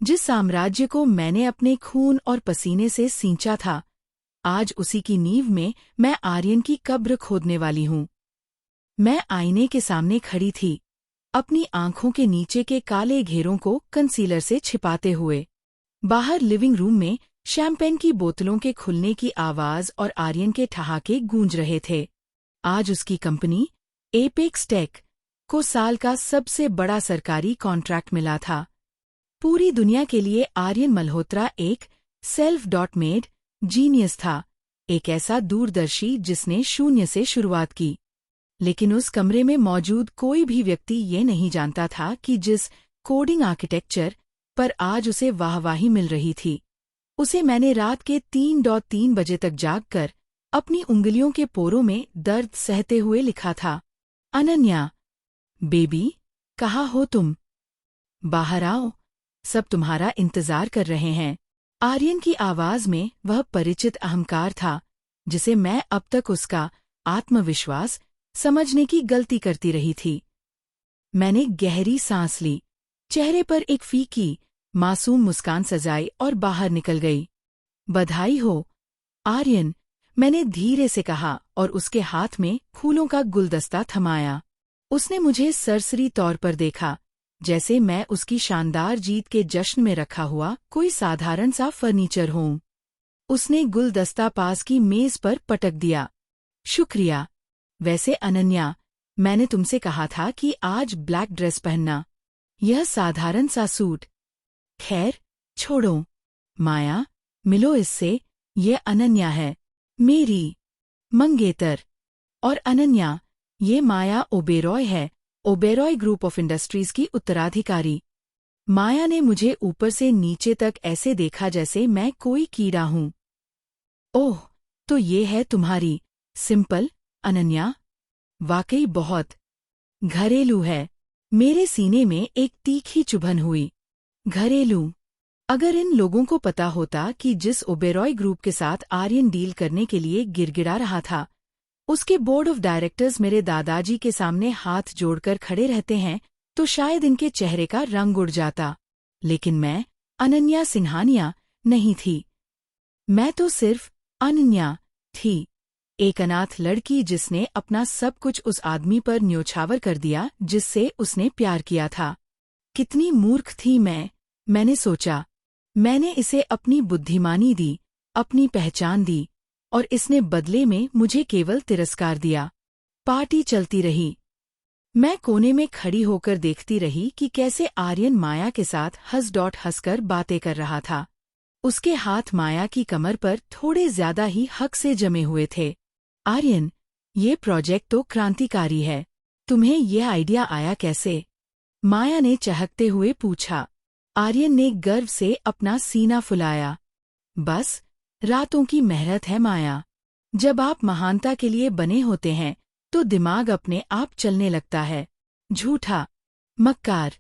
जिस साम्राज्य को मैंने अपने खून और पसीने से सींचा था, आज उसी की नींव में मैं आर्यन की कब्र खोदने वाली हूँ। मैं आईने के सामने खड़ी थी, अपनी आंखों के नीचे के काले घेरों को कंसीलर से छिपाते हुए। बाहर लिविंग रूम में शैंपेन की बोतलों के खुलने की आवाज और आर्यन के ठहाके गूंज रहे थे। आज उसकी कंपनी एपेक्स टेक को साल का सबसे बड़ा सरकारी कॉन्ट्रैक्ट मिला था। पूरी दुनिया के लिए आर्यन मल्होत्रा एक सेल्फ मेड जीनियस था, एक ऐसा दूरदर्शी जिसने शून्य से शुरुआत की। लेकिन उस कमरे में मौजूद कोई भी व्यक्ति ये नहीं जानता था कि जिस कोडिंग आर्किटेक्चर पर आज उसे वाहवाही मिल रही थी, उसे मैंने रात के 3:03 बजे तक जागकर अपनी उंगलियों के पोरों में दर्द सहते हुए लिखा था। अनन्या, बेबी, कहाँ हो तुम? बाहर आओ, सब तुम्हारा इंतजार कर रहे हैं। आर्यन की आवाज में वह परिचित अहंकार था जिसे मैं अब तक उसका आत्मविश्वास समझने की गलती करती रही थी। मैंने गहरी सांस ली, चेहरे पर एक फीकी, मासूम मुस्कान सजाई और बाहर निकल गई। बधाई हो, आर्यन, मैंने धीरे से कहा और उसके हाथ में फूलों का गुलदस्ता थमाया। उसने मुझे सरसरी तौर पर देखा, जैसे मैं उसकी शानदार जीत के जश्न में रखा हुआ कोई साधारण सा फर्नीचर हूँ। उसने गुलदस्ता पास की मेज पर पटक दिया। शुक्रिया। वैसे अनन्या, मैंने तुमसे कहा था कि आज ब्लैक ड्रेस पहनना, यह साधारण सा सूट। खैर, छोड़ो। माया, मिलो इससे, ये अनन्या है, मेरी मंगेतर। और अनन्या, ये माया ओबेरॉय है, ओबेरॉय ग्रुप ऑफ इंडस्ट्रीज की उत्तराधिकारी। माया ने मुझे ऊपर से नीचे तक ऐसे देखा जैसे मैं कोई कीड़ा हूँ। ओह, तो ये है तुम्हारी सिंपल अनन्या? वाकई बहुत घरेलू है। मेरे सीने में एक तीखी चुभन हुई। घरेलू? अगर इन लोगों को पता होता कि जिस ओबेरॉय ग्रुप के साथ आर्यन डील करने के लिए गिड़गिड़ा रहा था, उसके बोर्ड ऑफ डायरेक्टर्स मेरे दादाजी के सामने हाथ जोड़कर खड़े रहते हैं, तो शायद इनके चेहरे का रंग उड़ जाता। लेकिन मैं अनन्या सिंघानिया नहीं थी। मैं तो सिर्फ अनन्या थी, एक अनाथ लड़की जिसने अपना सब कुछ उस आदमी पर न्योछावर कर दिया जिससे उसने प्यार किया था। कितनी मूर्ख थी मैंने सोचा। मैंने इसे अपनी बुद्धिमानी दी, अपनी पहचान दी, और इसने बदले में मुझे केवल तिरस्कार दिया। पार्टी चलती रही। मैं कोने में खड़ी होकर देखती रही कि कैसे आर्यन माया के साथ हंसकर बातें कर रहा था। उसके हाथ माया की कमर पर थोड़े ज्यादा ही हक से जमे हुए थे। आर्यन, ये प्रोजेक्ट तो क्रांतिकारी है। तुम्हें यह आइडिया आया कैसे? माया ने चहकते हुए पूछा। आर्यन ने गर्व से अपना सीना फुलाया। बस, रातों की मेहनत है माया। जब आप महानता के लिए बने होते हैं, तो दिमाग अपने आप चलने लगता है। झूठा, मक्कार।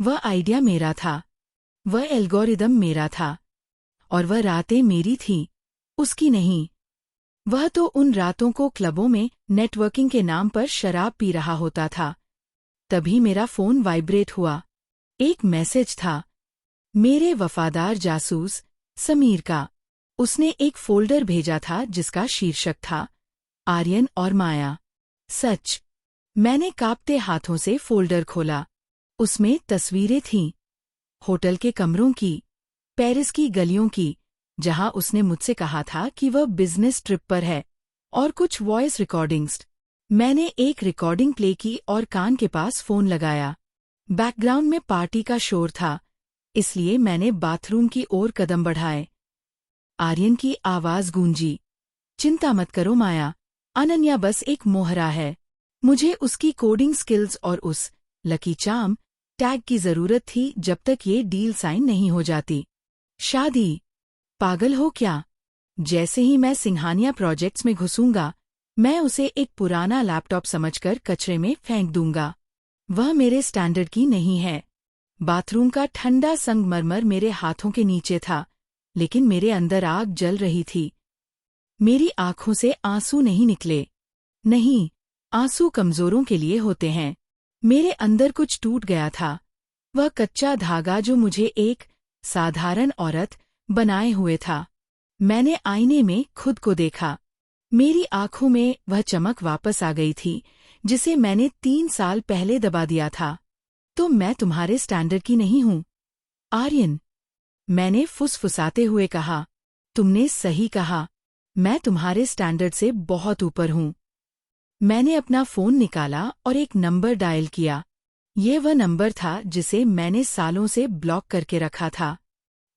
वह आइडिया मेरा था, वह एल्गोरिदम मेरा था, और वह रातें मेरी थीं, उसकी नहीं। वह तो उन रातों को क्लबों में नेटवर्किंग के नाम पर शराब पी रहा होता था। तभी मेरा फोन वाइब्रेट हुआ। एक मैसेज था, मेरे वफादार जासूस समीर का। उसने एक फोल्डर भेजा था जिसका शीर्षक था, आर्यन और माया। सच। मैंने कांपते हाथों से फोल्डर खोला। उसमें तस्वीरें थीं, होटल के कमरों की, पेरिस की गलियों की, जहां उसने मुझसे कहा था कि वह बिजनेस ट्रिप पर है, और कुछ वॉइस रिकॉर्डिंग्स। मैंने एक रिकॉर्डिंग प्ले की और कान के पास फोन लगाया। बैकग्राउंड में पार्टी का शोर था, इसलिए मैंने बाथरूम की ओर कदम बढ़ाए। आर्यन की आवाज गूंजी। चिंता मत करो माया, अनन्या बस एक मोहरा है। मुझे उसकी कोडिंग स्किल्स और उस लकी चार्म टैग की जरूरत थी जब तक ये डील साइन नहीं हो जाती। शादी? पागल हो क्या? जैसे ही मैं सिंघानिया प्रोजेक्ट्स में घुसूंगा, मैं उसे एक पुराना लैपटॉप समझकर कचरे में फेंक दूंगा। वह मेरे स्टैंडर्ड की नहीं है। बाथरूम का ठंडा संगमरमर मेरे हाथों के नीचे था, लेकिन मेरे अंदर आग जल रही थी। मेरी आंखों से आंसू नहीं निकले। नहीं, आंसू कमजोरों के लिए होते हैं। मेरे अंदर कुछ टूट गया था, वह कच्चा धागा जो मुझे एक साधारण औरत बनाए हुए था। मैंने आईने में खुद को देखा। मेरी आंखों में वह चमक वापस आ गई थी जिसे मैंने 3 साल पहले दबा दिया था। तो मैं तुम्हारे स्टैंडर्ड की नहीं हूँ, आर्यन, मैंने फुसफुसाते हुए कहा। तुमने सही कहा, मैं तुम्हारे स्टैंडर्ड से बहुत ऊपर हूँ। मैंने अपना फोन निकाला और एक नंबर डायल किया। ये वह नंबर था जिसे मैंने सालों से ब्लॉक करके रखा था।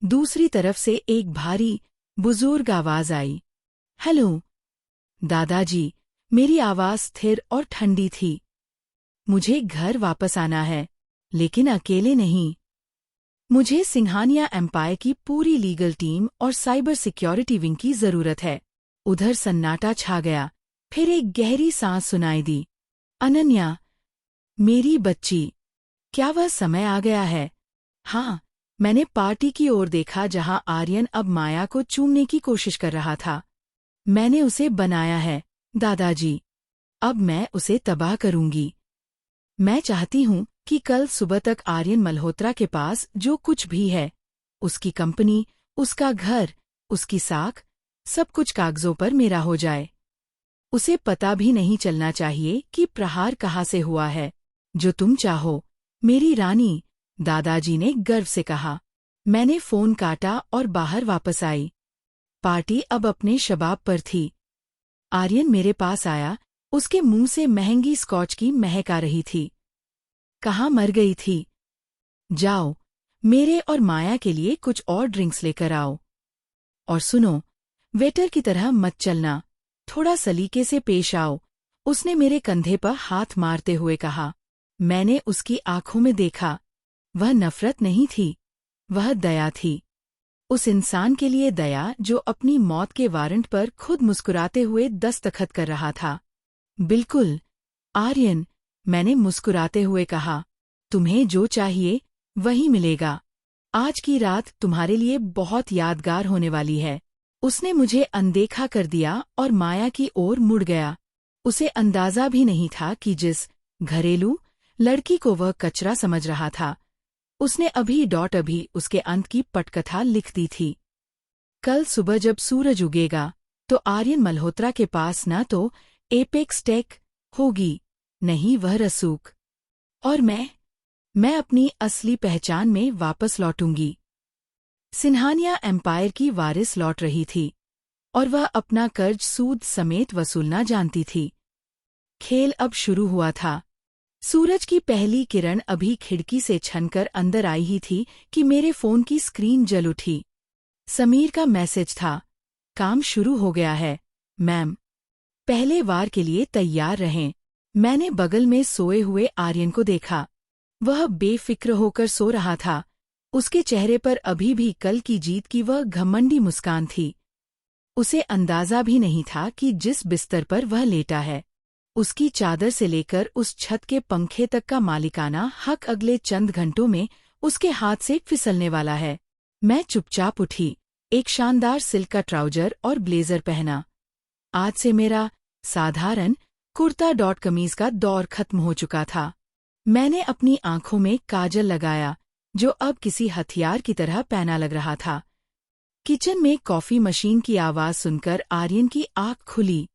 दूसरी तरफ से एक भारी, बुजुर्ग आवाज आई। हेलो दादाजी। मेरी आवाज स्थिर और ठंडी थी। मुझे घर वापस आना है, लेकिन अकेले नहीं। मुझे सिंघानिया एम्पायर की पूरी लीगल टीम और साइबर सिक्योरिटी विंग की जरूरत है। उधर सन्नाटा छा गया। फिर एक गहरी सांस सुनाई दी। अनन्या, मेरी बच्ची, क्या वह समय आ गया है? हाँ, मैंने पार्टी की ओर देखा जहां आर्यन अब माया को चूमने की कोशिश कर रहा था। मैंने उसे बनाया है, दादाजी। अब मैं उसे तबाह करूंगी। मैं चाहती हूं कि कल सुबह तक आर्यन मल्होत्रा के पास जो कुछ भी है, उसकी कंपनी, उसका घर, उसकी साख, सब कुछ कागजों पर मेरा हो जाए। उसे पता भी नहीं चलना चाहिए कि प्रहार कहाँ से हुआ है। जो तुम चाहो, मेरी रानी, दादाजी ने गर्व से कहा। मैंने फोन काटा और बाहर वापस आई। पार्टी अब अपने शबाब पर थी। आर्यन मेरे पास आया, उसके मुंह से महंगी स्कॉच की महक आ रही थी। कहाँ मर गई थी? जाओ, मेरे और माया के लिए कुछ और ड्रिंक्स लेकर आओ। और सुनो, वेटर की तरह मत चलना, थोड़ा सलीके से पेश आओ, उसने मेरे कंधे पर हाथ मारते हुए कहा। मैंने उसकी आंखों में देखा। वह नफरत नहीं थी, वह दया थी। उस इंसान के लिए दया जो अपनी मौत के वारंट पर खुद मुस्कुराते हुए दस्तखत कर रहा था। बिल्कुल, आर्यन, मैंने मुस्कुराते हुए कहा। तुम्हें जो चाहिए, वही मिलेगा। आज की रात तुम्हारे लिए बहुत यादगार होने वाली है। उसने मुझे अनदेखा कर दिया और माया की ओर मुड़ गया। उसे अंदाजा भी नहीं था कि जिस घरेलू लड़की को वह कचरा समझ रहा था, उसने अभी उसके अंत की पटकथा लिख दी थी। कल सुबह जब सूरज उगेगा, तो आर्यन मल्होत्रा के पास न तो एपेक्स टेक होगी, नहीं वह रसूख। और मैं अपनी असली पहचान में वापस लौटूंगी। सिंघानिया एम्पायर की वारिस लौट रही थी, और वह अपना कर्ज सूद समेत वसूलना जानती थी। खेल अब शुरू हुआ था। सूरज की पहली किरण अभी खिड़की से छनकर अंदर आई ही थी कि मेरे फोन की स्क्रीन जल उठी। समीर का मैसेज था। काम शुरू हो गया है, मैम। पहले वार के लिए तैयार रहें। मैंने बगल में सोए हुए आर्यन को देखा। वह बेफिक्र होकर सो रहा था। उसके चेहरे पर अभी भी कल की जीत की वह घमंडी मुस्कान थी। उसे अंदाजा भी नहीं था कि जिस बिस्तर पर वह लेटा है, उसकी चादर से लेकर उस छत के पंखे तक का मालिकाना हक अगले चंद घंटों में उसके हाथ से फिसलने वाला है। मैं चुपचाप उठी, एक शानदार सिल्क का ट्राउजर और ब्लेजर पहना। आज से मेरा साधारण कुर्ता डॉट कमीज का दौर खत्म हो चुका था। मैंने अपनी आंखों में काजल लगाया, जो अब किसी हथियार की तरह पैना लग रहा था। किचन में कॉफी मशीन की आवाज सुनकर आर्यन की आंख खुली।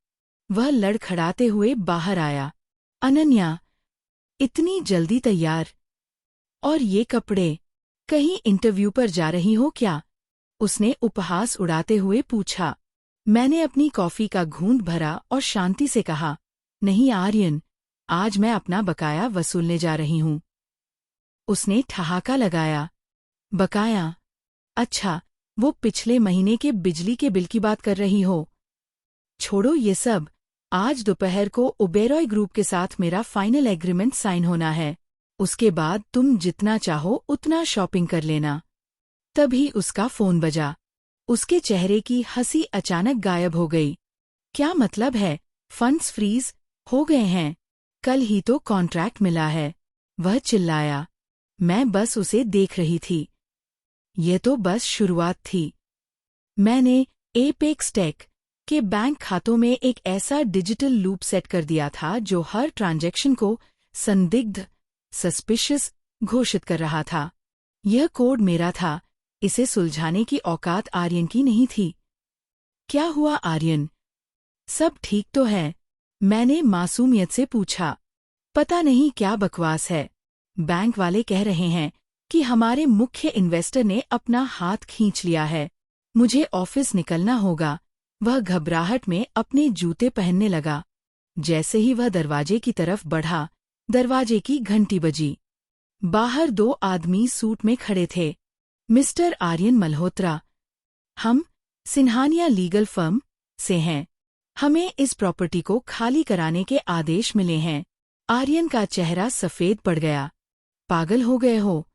वह लड़खड़ाते हुए बाहर आया। अनन्या, इतनी जल्दी तैयार? और ये कपड़े, कहीं इंटरव्यू पर जा रही हो क्या? उसने उपहास उड़ाते हुए पूछा। मैंने अपनी कॉफी का घूंट भरा और शांति से कहा, नहीं आर्यन, आज मैं अपना बकाया वसूलने जा रही हूँ। उसने ठहाका लगाया। बकाया? अच्छा, वो पिछले महीने के बिजली के बिल की बात कर रही हो। छोड़ो ये सब, आज दोपहर को ओबेरॉय ग्रुप के साथ मेरा फाइनल एग्रीमेंट साइन होना है। उसके बाद तुम जितना चाहो उतना शॉपिंग कर लेना। तभी उसका फोन बजा। उसके चेहरे की हंसी अचानक गायब हो गई। क्या मतलब है? फंड्स फ्रीज हो गए हैं? कल ही तो कॉन्ट्रैक्ट मिला है, वह चिल्लाया। मैं बस उसे देख रही थी। ये तो बस शुरुआत थी। मैंने एपेक्स टेक के बैंक खातों में एक ऐसा डिजिटल लूप सेट कर दिया था जो हर ट्रांजैक्शन को संदिग्ध, सस्पिशियस घोषित कर रहा था। यह कोड मेरा था, इसे सुलझाने की औकात आर्यन की नहीं थी। क्या हुआ आर्यन? सब ठीक तो है? मैंने मासूमियत से पूछा। पता नहीं क्या बकवास है। बैंक वाले कह रहे हैं कि हमारे मुख्य इन्वेस्टर ने अपना हाथ खींच लिया है। मुझे ऑफिस निकलना होगा। वह घबराहट में अपने जूते पहनने लगा। जैसे ही वह दरवाजे की तरफ बढ़ा, दरवाजे की घंटी बजी। बाहर 2 आदमी सूट में खड़े थे। मिस्टर आर्यन मल्होत्रा, हम सिन्हानिया लीगल फर्म से हैं। हमें इस प्रॉपर्टी को खाली कराने के आदेश मिले हैं। आर्यन का चेहरा सफेद पड़ गया। पागल हो गए हो?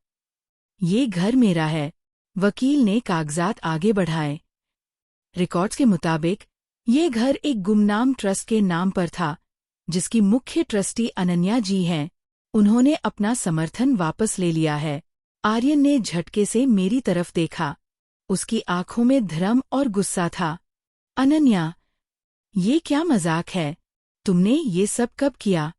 ये घर मेरा है। वकील ने कागजात आगे बढ़ाए। रिकॉर्ड्स के मुताबिक ये घर एक गुमनाम ट्रस्ट के नाम पर था, जिसकी मुख्य ट्रस्टी अनन्या जी हैं। उन्होंने अपना समर्थन वापस ले लिया है। आर्यन ने झटके से मेरी तरफ देखा। उसकी आंखों में धर्म और गुस्सा था। अनन्या, ये क्या मजाक है? तुमने ये सब कब किया?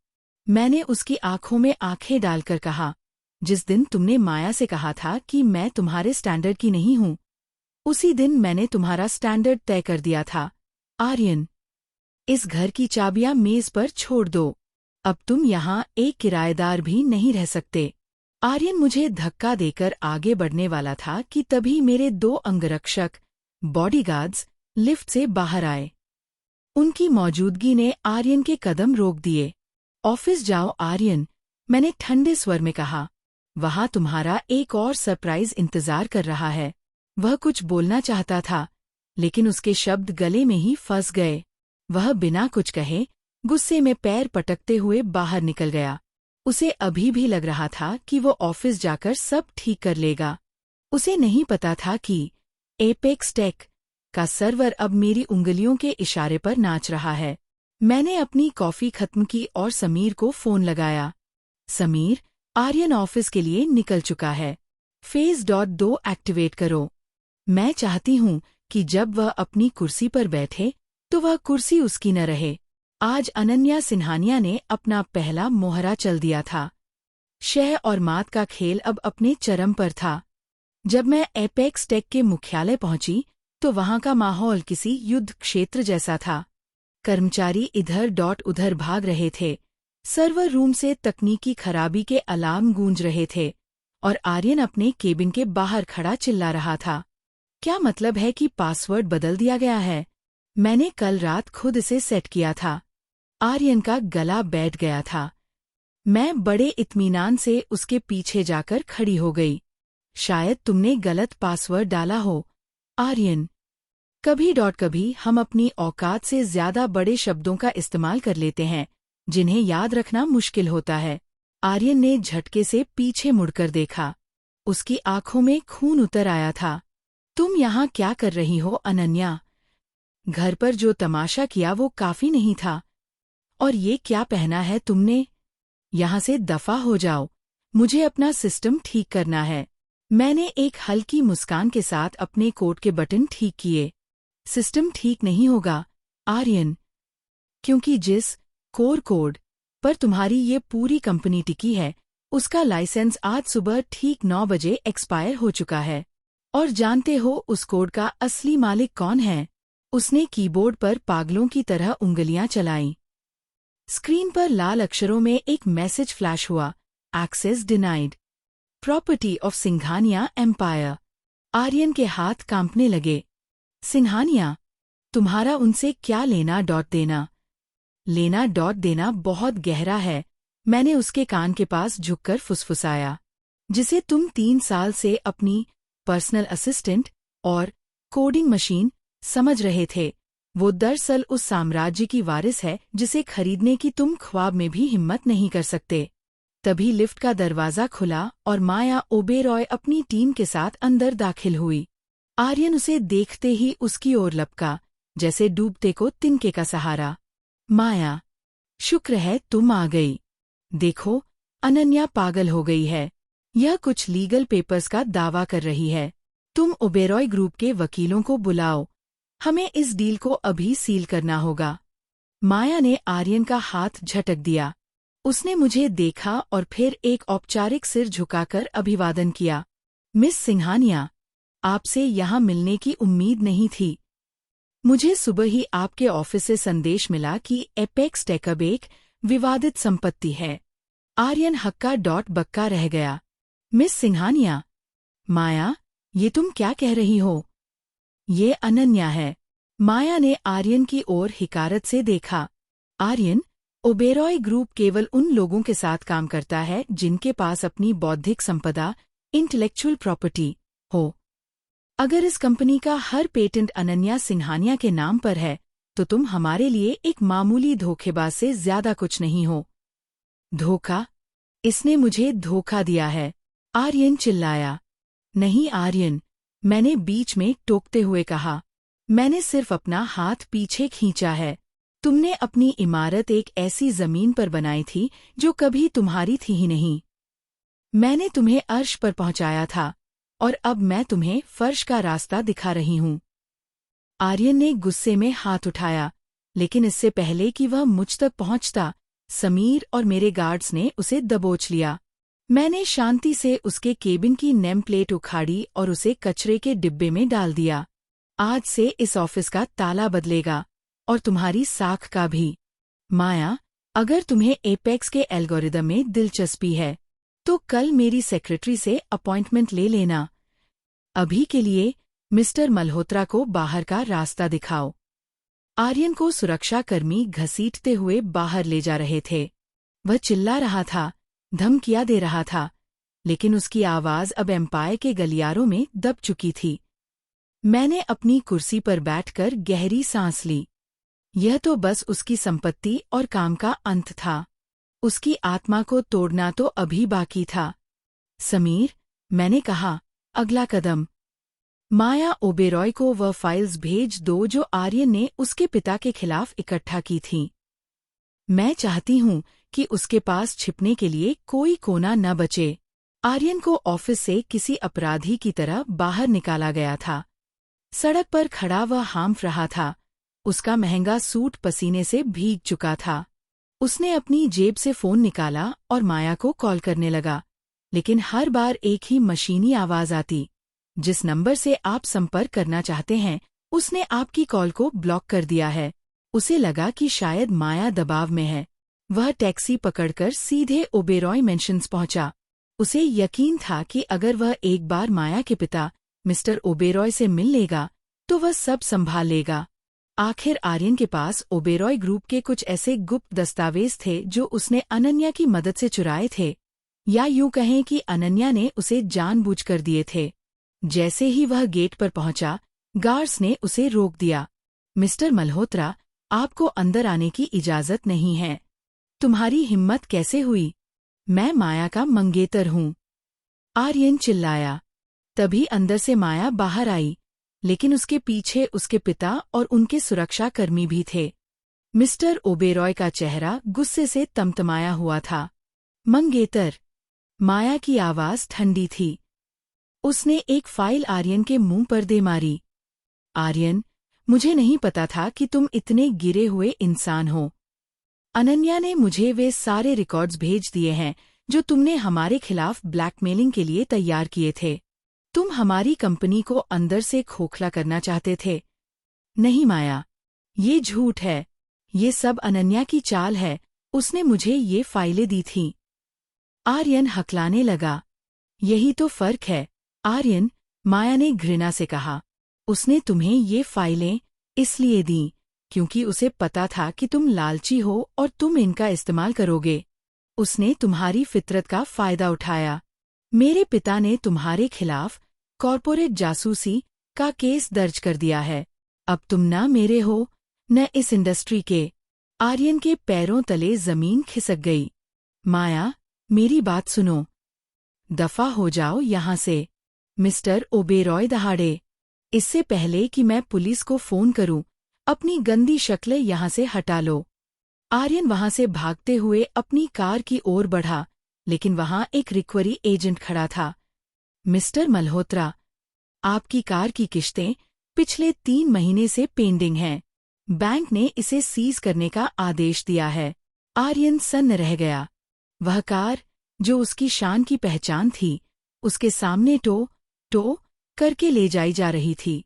मैंने उसकी आंखों में आंखें डालकर कहा, जिस दिन तुमने माया से कहा था कि मैं तुम्हारे स्टैंडर्ड की नहीं हूं, उसी दिन मैंने तुम्हारा स्टैंडर्ड तय कर दिया था। आर्यन, इस घर की चाबियां मेज पर छोड़ दो। अब तुम यहाँ एक किराएदार भी नहीं रह सकते। आर्यन मुझे धक्का देकर आगे बढ़ने वाला था कि तभी मेरे 2 अंगरक्षक, बॉडीगार्ड्स, लिफ्ट से बाहर आए। उनकी मौजूदगी ने आर्यन के कदम रोक दिए। ऑफिस जाओ आर्यन, मैंने ठंडे स्वर में कहा। वहां तुम्हारा एक और सरप्राइज इंतजार कर रहा है। वह कुछ बोलना चाहता था, लेकिन उसके शब्द गले में ही फंस गए। वह बिना कुछ कहे गुस्से में पैर पटकते हुए बाहर निकल गया। उसे अभी भी लग रहा था कि वो ऑफिस जाकर सब ठीक कर लेगा। उसे नहीं पता था कि एपेक्स टेक का सर्वर अब मेरी उंगलियों के इशारे पर नाच रहा है। मैंने अपनी कॉफी खत्म की और समीर को फोन लगाया। समीर, आर्यन ऑफिस के लिए निकल चुका है। फेज.2 एक्टिवेट करो। मैं चाहती हूं कि जब वह अपनी कुर्सी पर बैठे तो वह कुर्सी उसकी न रहे। आज अनन्या सिन्हानिया ने अपना पहला मोहरा चल दिया था। शह और मात का खेल अब अपने चरम पर था। जब मैं एपेक्स टेक के मुख्यालय पहुंची तो वहां का माहौल किसी युद्ध क्षेत्र जैसा था। कर्मचारी इधर-उधर भाग रहे थे। सर्वर रूम से तकनीकी खराबी के अलार्म गूंज रहे थे और आर्यन अपने केबिन के बाहर खड़ा चिल्ला रहा था। क्या मतलब है कि पासवर्ड बदल दिया गया है? मैंने कल रात खुद इसे सेट किया था। आर्यन का गला बैठ गया था। मैं बड़े इत्मीनान से उसके पीछे जाकर खड़ी हो गई। शायद तुमने गलत पासवर्ड डाला हो, आर्यन। कभी हम अपनी औकात से ज्यादा बड़े शब्दों का इस्तेमाल कर लेते हैं, जिन्हें याद रखना मुश्किल होता है। आर्यन ने झटके से पीछे मुड़कर देखा। उसकी आंखों में खून उतर आया था। तुम यहाँ क्या कर रही हो अनन्या? घर पर जो तमाशा किया वो काफी नहीं था। और ये क्या पहना है तुमने? यहाँ से दफा हो जाओ। मुझे अपना सिस्टम ठीक करना है। मैंने एक हल्की मुस्कान के साथ अपने कोट के बटन ठीक किए। सिस्टम ठीक नहीं होगा, आर्यन, क्योंकि जिस कोड पर तुम्हारी ये पूरी कंपनी टिकी है, उसका लाइसेंस आज सुबह ठीक 9 बजे एक्सपायर हो चुका है। और जानते हो उस कोड का असली मालिक कौन है? उसने कीबोर्ड पर पागलों की तरह उंगलियां चलाईं। स्क्रीन पर लाल अक्षरों में एक मैसेज फ्लैश हुआ, access denied. Property of Singhania empire. Aryan के हाथ कांपने लगे। सिन्हानिया, तुम्हारा उनसे क्या लेना देना? लेना देना बहुत गहरा है, मैंने उसके कान के पास झुककर फुसफुसाया। जिसे तुम 3 साल से अपनी पर्सनल असिस्टेंट और कोडिंग मशीन समझ रहे थे, वो दरअसल उस साम्राज्य की वारिस है जिसे खरीदने की तुम ख्वाब में भी हिम्मत नहीं कर सकते। तभी लिफ्ट का दरवाजा खुला और माया ओबेरॉय अपनी टीम के साथ अंदर दाखिल हुई। आर्यन उसे देखते ही उसकी ओर लपका, जैसे डूबते को तिनके का सहारा। माया, शुक्र है तुम आ गई। देखो, अनन्या पागल हो गई है। यह कुछ लीगल पेपर्स का दावा कर रही है। तुम ओबेरॉय ग्रुप के वकीलों को बुलाओ। हमें इस डील को अभी सील करना होगा। माया ने आर्यन का हाथ झटक दिया। उसने मुझे देखा और फिर एक औपचारिक सिर झुकाकर अभिवादन किया। मिस सिंघानिया, आपसे यहाँ मिलने की उम्मीद नहीं थी। मुझे सुबह ही आपके ऑफिस से संदेश मिला कि एपेक्स टेकअब एक विवादित संपत्ति है। आर्यन हक्का डॉट बक्का रह गया। मिस सिंघानिया, माया, ये तुम क्या कह रही हो? ये अनन्या है। माया ने आर्यन की ओर हिकारत से देखा। आर्यन, ओबेरॉय ग्रुप केवल उन लोगों के साथ काम करता है जिनके पास अपनी बौद्धिक संपदा, इंटेलेक्चुअल प्रॉपर्टी हो। अगर इस कंपनी का हर पेटेंट अनन्या सिंघानिया के नाम पर है, तो तुम हमारे लिए एक मामूली धोखेबाज से ज्यादा कुछ नहीं हो। धोखा? इसने मुझे धोखा दिया है, आर्यन चिल्लाया। नहीं आर्यन, मैंने बीच में टोकते हुए कहा। मैंने सिर्फ अपना हाथ पीछे खींचा है। तुमने अपनी इमारत एक ऐसी जमीन पर बनाई थी जो कभी तुम्हारी थी ही नहीं। मैंने तुम्हें अर्श पर पहुंचाया था, और अब मैं तुम्हें फर्श का रास्ता दिखा रही हूं। आर्यन ने गुस्से में हाथ उठाया, लेकिन इससे पहले कि वह मुझ तक पहुंचता, समीर और मेरे गार्ड्स ने उसे दबोच लिया। मैंने शांति से उसके केबिन की नेम प्लेट उखाड़ी और उसे कचरे के डिब्बे में डाल दिया। आज से इस ऑफिस का ताला बदलेगा, और तुम्हारी साख का भी। माया, अगर तुम्हें एपेक्स के एल्गोरिदम में दिलचस्पी है, तो कल मेरी सेक्रेटरी से अपॉइंटमेंट ले लेना। अभी के लिए मिस्टर मल्होत्रा को बाहर का रास्ता दिखाओ। आर्यन को सुरक्षाकर्मी घसीटते हुए बाहर ले जा रहे थे। वह चिल्ला रहा था, धमकियां दे रहा था, लेकिन उसकी आवाज अब एम्पायर के गलियारों में दब चुकी थी। मैंने अपनी कुर्सी पर बैठकर गहरी सांस ली। यह तो बस उसकी संपत्ति और काम का अंत था। उसकी आत्मा को तोड़ना तो अभी बाकी था। समीर, मैंने कहा, अगला कदम। माया ओबेरॉय को वह फाइल्स भेज दो जो आर्यन ने उसके पिता के खिलाफ इकट्ठा की थीं। मैं चाहती हूं कि उसके पास छिपने के लिए कोई कोना न बचे। आर्यन को ऑफिस से किसी अपराधी की तरह बाहर निकाला गया था। सड़क पर खड़ा वह हाँफ रहा था। उसका महंगा सूट पसीने से भीग चुका था। उसने अपनी जेब से फोन निकाला और माया को कॉल करने लगा, लेकिन हर बार एक ही मशीनी आवाज आती। जिस नंबर से आप संपर्क करना चाहते हैं, उसने आपकी कॉल को ब्लॉक कर दिया है। उसे लगा कि शायद माया दबाव में है। वह टैक्सी पकड़कर सीधे ओबेरॉय मेंशन्स पहुंचा। उसे यकीन था कि अगर वह एक बार माया के पिता मिस्टर ओबेरॉय से मिल लेगा, तो वह सब संभाल लेगा। आखिर आर्यन के पास ओबेरॉय ग्रुप के कुछ ऐसे गुप्त दस्तावेज थे जो उसने अनन्या की मदद से चुराए थे, या यूं कहें कि अनन्या ने उसे जानबूझकर दिए थे। जैसे ही वह गेट पर पहुंचा, गार्ड्स ने उसे रोक दिया। मिस्टर मल्होत्रा, आपको अंदर आने की इजाजत नहीं है। तुम्हारी हिम्मत कैसे हुई? मैं माया का मंगेतर हूं, आर्यन चिल्लाया। तभी अंदर से माया बाहर आई, लेकिन उसके पीछे उसके पिता और उनके सुरक्षाकर्मी भी थे। मिस्टर ओबेरॉय का चेहरा गुस्से से तमतमाया हुआ था। मंगेतर? माया की आवाज ठंडी थी। उसने एक फाइल आर्यन के मुंह पर दे मारी। आर्यन, मुझे नहीं पता था कि तुम इतने गिरे हुए इंसान हो। अनन्या ने मुझे वे सारे रिकॉर्ड्स भेज दिए हैं जो तुमने हमारे खिलाफ ब्लैकमेलिंग के लिए तैयार किए थे। तुम हमारी कंपनी को अंदर से खोखला करना चाहते थे। नहीं माया, ये झूठ है। ये सब अनन्या की चाल है। उसने मुझे ये फाइलें दी थीं। आर्यन हकलाने लगा। यही तो फर्क है, आर्यन, माया ने घृणा से कहा। उसने तुम्हें ये फाइलें इसलिए दीं क्योंकि उसे पता था कि तुम लालची हो और तुम इनका इस्तेमाल करोगे। उसने तुम्हारी फितरत का फायदा उठाया। मेरे पिता ने तुम्हारे खिलाफ कॉर्पोरेट जासूसी का केस दर्ज कर दिया है। अब तुम न मेरे हो, न इस इंडस्ट्री के। आर्यन के पैरों तले जमीन खिसक गई। माया, मेरी बात सुनो। दफा हो जाओ यहां से। मिस्टर ओबेरॉय दहाड़े। इससे पहले कि मैं पुलिस को फोन करूं, अपनी गंदी शक्लें यहां से हटा लो। आर्यन वहां से भागते हुए अपनी कार की ओर बढ़ा, लेकिन वहां एक रिक्वरी एजेंट खड़ा था। मिस्टर मल्होत्रा, आपकी कार की किश्तें पिछले 3 महीने से पेंडिंग हैं। बैंक ने इसे सीज करने का आदेश दिया है। आर्यन सन्न रह गया। वह कार, जो उसकी शान की पहचान थी, उसके सामने टो करके ले जाई जा रही थी।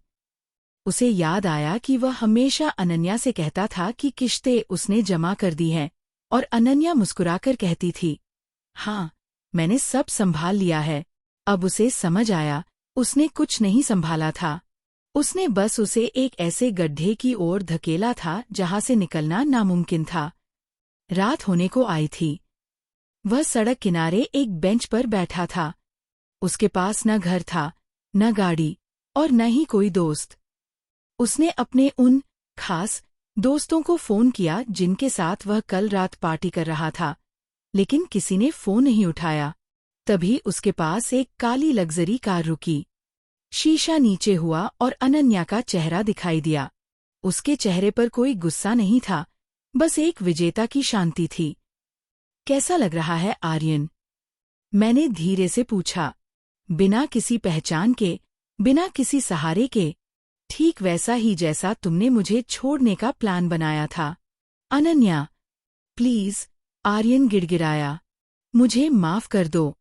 उसे याद आया कि वह हमेशा अनन्या से कहता था कि किश्तें उसने जमा कर दी हैं, और अनन्या मुस्कुराकर कहती थी, हाँ, मैंने सब संभाल लिया है। अब उसे समझ आया, उसने कुछ नहीं संभाला था। उसने बस उसे एक ऐसे गड्ढे की ओर धकेला था जहां से निकलना नामुमकिन था। रात होने को आई थी। वह सड़क किनारे एक बेंच पर बैठा था। उसके पास न घर था, न गाड़ी, और न ही कोई दोस्त। उसने अपने उन खास दोस्तों को फोन किया जिनके साथ वह कल रात पार्टी कर रहा था, लेकिन किसी ने फोन नहीं उठाया। तभी उसके पास एक काली लग्जरी कार रुकी। शीशा नीचे हुआ और अनन्या का चेहरा दिखाई दिया। उसके चेहरे पर कोई गुस्सा नहीं था, बस एक विजेता की शांति थी। कैसा लग रहा है आर्यन? मैंने धीरे से पूछा। बिना किसी पहचान के, बिना किसी सहारे के, ठीक वैसा ही जैसा तुमने मुझे छोड़ने का प्लान बनाया था। अनन्या, प्लीज, आर्यन गिड़गिड़ाया। मुझे माफ कर दो,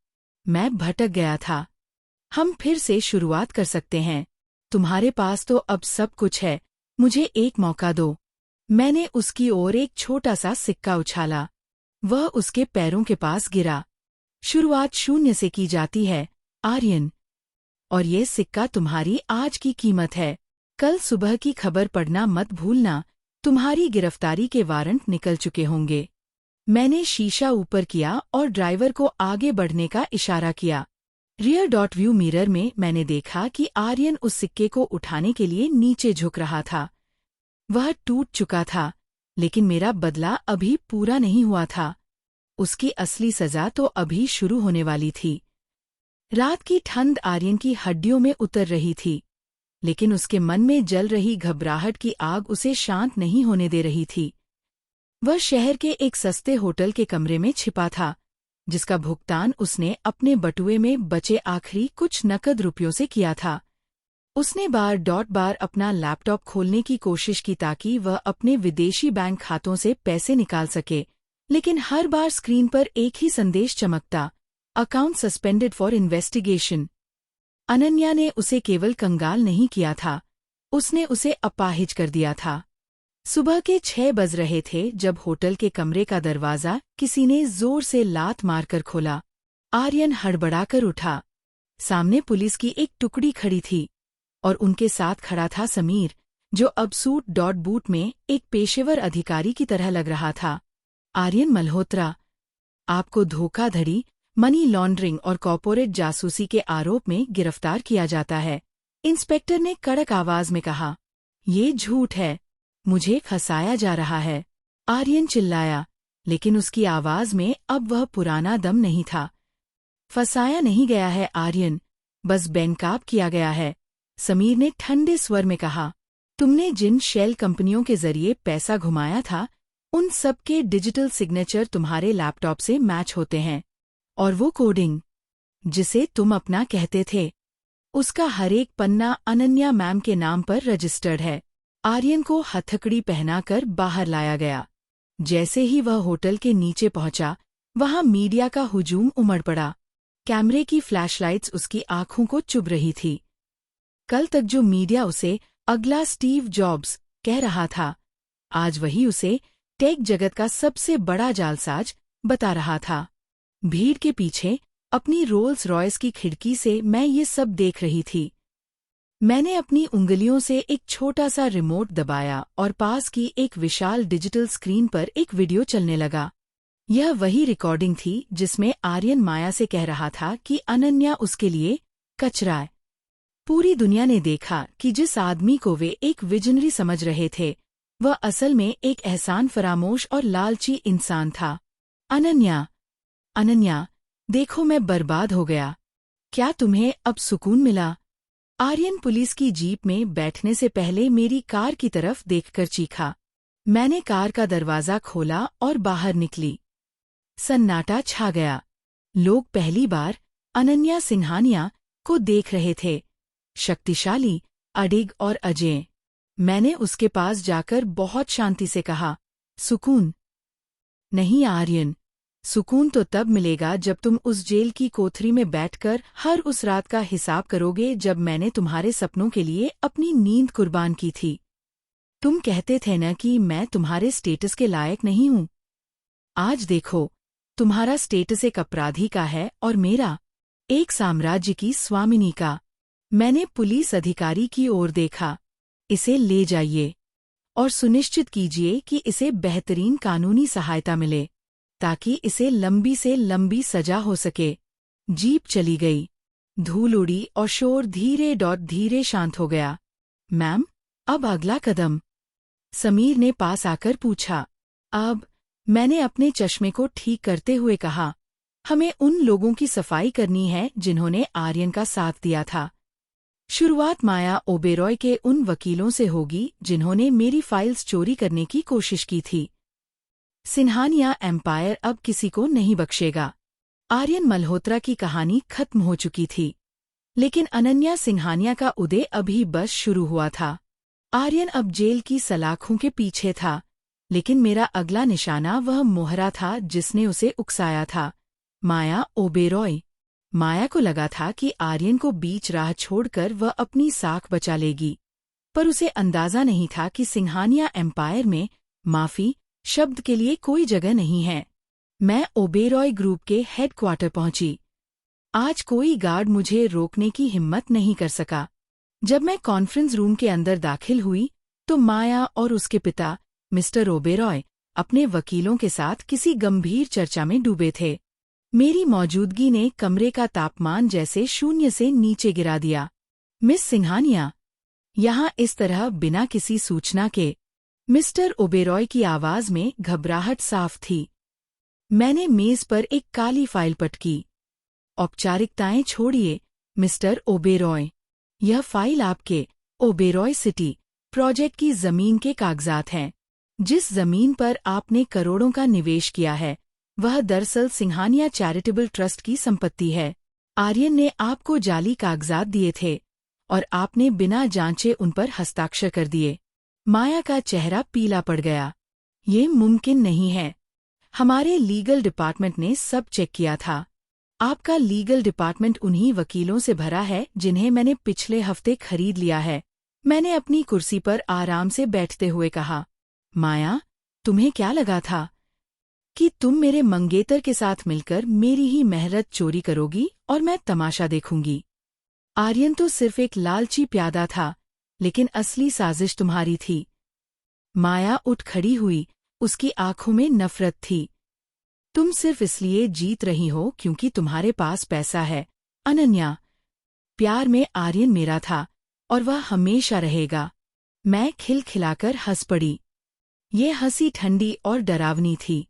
मैं भटक गया था। हम फिर से शुरुआत कर सकते हैं। तुम्हारे पास तो अब सब कुछ है, मुझे एक मौका दो। मैंने उसकी ओर एक छोटा सा सिक्का उछाला। वह उसके पैरों के पास गिरा। शुरुआत शून्य से की जाती है, आर्यन। और ये सिक्का तुम्हारी आज की कीमत है। कल सुबह की खबर पढ़ना मत भूलना, तुम्हारी गिरफ्तारी के वारंट निकल चुके होंगे। मैंने शीशा ऊपर किया और ड्राइवर को आगे बढ़ने का इशारा किया। रियर व्यू मिरर में मैंने देखा कि आर्यन उस सिक्के को उठाने के लिए नीचे झुक रहा था। वह टूट चुका था, लेकिन मेरा बदला अभी पूरा नहीं हुआ था। उसकी असली सजा तो अभी शुरू होने वाली थी। रात की ठंड आर्यन की हड्डियों में उतर रही थी, लेकिन उसके मन में जल रही घबराहट की आग उसे शांत नहीं होने दे रही थी। वह शहर के एक सस्ते होटल के कमरे में छिपा था, जिसका भुगतान उसने अपने बटुए में बचे आखिरी कुछ नकद रुपयों से किया था। उसने बार अपना लैपटॉप खोलने की कोशिश की ताकि वह अपने विदेशी बैंक खातों से पैसे निकाल सके, लेकिन हर बार स्क्रीन पर एक ही संदेश चमकता, account suspended for investigation. Ananya ने उसे केवल कंगाल नहीं किया था, उसने उसे अपाहिज कर दिया था। सुबह के 6 बज रहे थे जब होटल के कमरे का दरवाजा किसी ने जोर से लात मारकर खोला। आर्यन हड़बड़ाकर उठा। सामने पुलिस की एक टुकड़ी खड़ी थी, और उनके साथ खड़ा था समीर, जो अब सूट बूट में एक पेशेवर अधिकारी की तरह लग रहा था। आर्यन मल्होत्रा, आपको धोखाधड़ी, मनी लॉन्ड्रिंग और कॉर्पोरेट जासूसी के आरोप में गिरफ्तार किया जाता है, इंस्पेक्टर ने कड़क आवाज में कहा। ये झूठ है, मुझे फंसाया जा रहा है, आर्यन चिल्लाया, लेकिन उसकी आवाज में अब वह पुराना दम नहीं था। फंसाया नहीं गया है आर्यन, बस बेनकाब किया गया है, समीर ने ठंडे स्वर में कहा। तुमने जिन शेल कंपनियों के जरिए पैसा घुमाया था, उन सब के डिजिटल सिग्नेचर तुम्हारे लैपटॉप से मैच होते हैं, और वो कोडिंग जिसे तुम अपना कहते थे, उसका हर एक पन्ना अनन्या मैम के नाम पर रजिस्टर्ड है। आर्यन को हथकड़ी पहनाकर बाहर लाया गया। जैसे ही वह होटल के नीचे पहुंचा, वहां मीडिया का हुजूम उमड़ पड़ा। कैमरे की फ्लैशलाइट्स उसकी आंखों को चुभ रही थी। कल तक जो मीडिया उसे अगला स्टीव जॉब्स कह रहा था, आज वही उसे टेक जगत का सबसे बड़ा जालसाज बता रहा था। भीड़ के पीछे अपनी रोल्स रॉयस की खिड़की से मैं ये सब देख रही थी। मैंने अपनी उंगलियों से एक छोटा सा रिमोट दबाया और पास की एक विशाल डिजिटल स्क्रीन पर एक वीडियो चलने लगा। यह वही रिकॉर्डिंग थी जिसमें आर्यन माया से कह रहा था कि अनन्या उसके लिए कचरा है। पूरी दुनिया ने देखा कि जिस आदमी को वे एक विजनरी समझ रहे थे, वह असल में एक एहसान फरामोश और लालची इंसान था। अनन्या, अनन्या, देखो मैं बर्बाद हो गया। क्या तुम्हें अब सुकून मिला? आर्यन पुलिस की जीप में बैठने से पहले मेरी कार की तरफ देखकर चीखा। मैंने कार का दरवाजा खोला और बाहर निकली। सन्नाटा छा गया। लोग पहली बार अनन्या सिंघानिया को देख रहे थे, शक्तिशाली, अडिग और अजेय। मैंने उसके पास जाकर बहुत शांति से कहा, सुकून? नहीं आर्यन, सुकून तो तब मिलेगा जब तुम उस जेल की कोठरी में बैठकर हर उस रात का हिसाब करोगे जब मैंने तुम्हारे सपनों के लिए अपनी नींद कुर्बान की थी। तुम कहते थे न कि मैं तुम्हारे स्टेटस के लायक नहीं हूं। आज देखो, तुम्हारा स्टेटस एक अपराधी का है और मेरा एक साम्राज्य की स्वामिनी का। मैंने पुलिस अधिकारी की ओर देखा। इसे ले जाइए और सुनिश्चित कीजिए कि इसे बेहतरीन कानूनी सहायता मिले ताकि इसे लंबी से लंबी सजा हो सके। जीप चली गई। धूल उड़ी और शोर धीरे शांत हो गया। मैम, अब अगला कदम? समीर ने पास आकर पूछा। अब, मैंने अपने चश्मे को ठीक करते हुए कहा, हमें उन लोगों की सफाई करनी है जिन्होंने आर्यन का साथ दिया था। शुरुआत माया ओबेरॉय के उन वकीलों से होगी जिन्होंने मेरी फाइल्स चोरी करने की कोशिश की थी। सिंहानिया एम्पायर अब किसी को नहीं बख्शेगा। आर्यन मल्होत्रा की कहानी खत्म हो चुकी थी, लेकिन अनन्या सिंहानिया का उदय अभी बस शुरू हुआ था। आर्यन अब जेल की सलाखों के पीछे था, लेकिन मेरा अगला निशाना वह मोहरा था जिसने उसे उकसाया था, माया ओबेरॉय। माया को लगा था कि आर्यन को बीच राह छोड़कर वह अपनी साख बचा लेगी, पर उसे अंदाजा नहीं था कि सिंहानिया एम्पायर में माफी शब्द के लिए कोई जगह नहीं है। मैं ओबेरॉय ग्रुप के हेडक्वार्टर पहुंची। आज कोई गार्ड मुझे रोकने की हिम्मत नहीं कर सका। जब मैं कॉन्फ्रेंस रूम के अंदर दाखिल हुई तो माया और उसके पिता मिस्टर ओबेरॉय अपने वकीलों के साथ किसी गंभीर चर्चा में डूबे थे। मेरी मौजूदगी ने कमरे का तापमान जैसे शून्य से नीचे गिरा दिया। मिस सिंहानिया, यहाँ इस तरह बिना किसी सूचना के? मिस्टर ओबेरॉय की आवाज में घबराहट साफ थी। मैंने मेज पर एक काली फाइल पटकी। औपचारिकताएं छोड़िए, मिस्टर ओबेरॉय। यह फाइल आपके ओबेरॉय सिटी प्रोजेक्ट की जमीन के कागजात हैं। जिस जमीन पर आपने करोड़ों का निवेश किया है, वह दरअसल सिंहानिया चैरिटेबल ट्रस्ट की संपत्ति है। आर्यन ने आपको जाली कागजात दिए थे और आपने बिना जांचे उन पर हस्ताक्षर कर दिए। माया का चेहरा पीला पड़ गया। ये मुमकिन नहीं है। हमारे लीगल डिपार्टमेंट ने सब चेक किया था। आपका लीगल डिपार्टमेंट उन्हीं वकीलों से भरा है जिन्हें मैंने पिछले हफ्ते खरीद लिया है। मैंने अपनी कुर्सी पर आराम से बैठते हुए कहा, माया, तुम्हें क्या लगा था कि तुम मेरे मंगेतर के साथ मिलकर मेरी ही मेहरत चोरी करोगी और मैं तमाशा देखूंगी? आर्यन तो सिर्फ एक लालची प्यादा था, लेकिन असली साजिश तुम्हारी थी। माया उठ खड़ी हुई। उसकी आंखों में नफरत थी। तुम सिर्फ इसलिए जीत रही हो क्योंकि तुम्हारे पास पैसा है, अनन्या। प्यार में आर्यन मेरा था और वह हमेशा रहेगा। मैं खिलखिलाकर हंस पड़ी। ये हंसी ठंडी और डरावनी थी।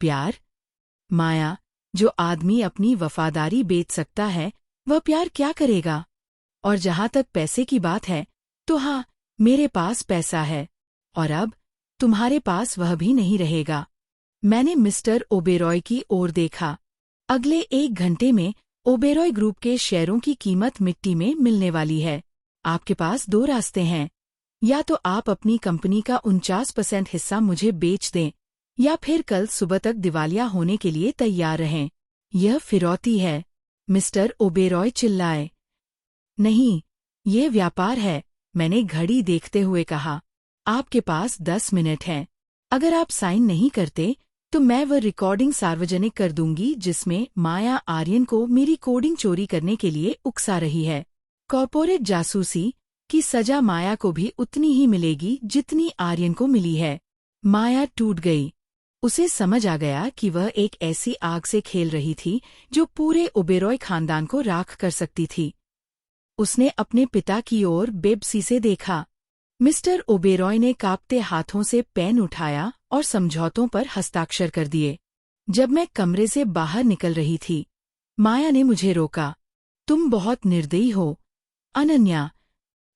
प्यार? माया, जो आदमी अपनी वफादारी बेच सकता है, वह प्यार क्या करेगा? और जहां तक पैसे की बात है, तो हाँ, मेरे पास पैसा है, और अब तुम्हारे पास वह भी नहीं रहेगा। मैंने मिस्टर ओबेरॉय की ओर देखा। अगले 1 घंटे में ओबेरॉय ग्रुप के शेयरों की कीमत मिट्टी में मिलने वाली है। आपके पास 2 रास्ते हैं। या तो आप अपनी कंपनी का 49% हिस्सा मुझे बेच दें, या फिर कल सुबह तक दिवालिया होने के लिए तैयार रहें। यह फिरौती है, मिस्टर ओबेरॉय चिल्लाए। नहीं, ये व्यापार है, मैंने घड़ी देखते हुए कहा। आपके पास 10 मिनट हैं। अगर आप साइन नहीं करते तो मैं वह रिकॉर्डिंग सार्वजनिक कर दूंगी जिसमें माया आर्यन को मेरी कोडिंग चोरी करने के लिए उकसा रही है। कॉर्पोरेट जासूसी की सजा माया को भी उतनी ही मिलेगी जितनी आर्यन को मिली है। माया टूट गई। उसे समझ आ गया कि वह एक ऐसी आग से खेल रही थी जो पूरे ओबेरॉय खानदान को राख कर सकती थी। उसने अपने पिता की ओर बेबसी से देखा। मिस्टर ओबेरॉय ने कांपते हाथों से पेन उठाया और समझौतों पर हस्ताक्षर कर दिए। जब मैं कमरे से बाहर निकल रही थी, माया ने मुझे रोका। तुम बहुत निर्दयी हो, अनन्या।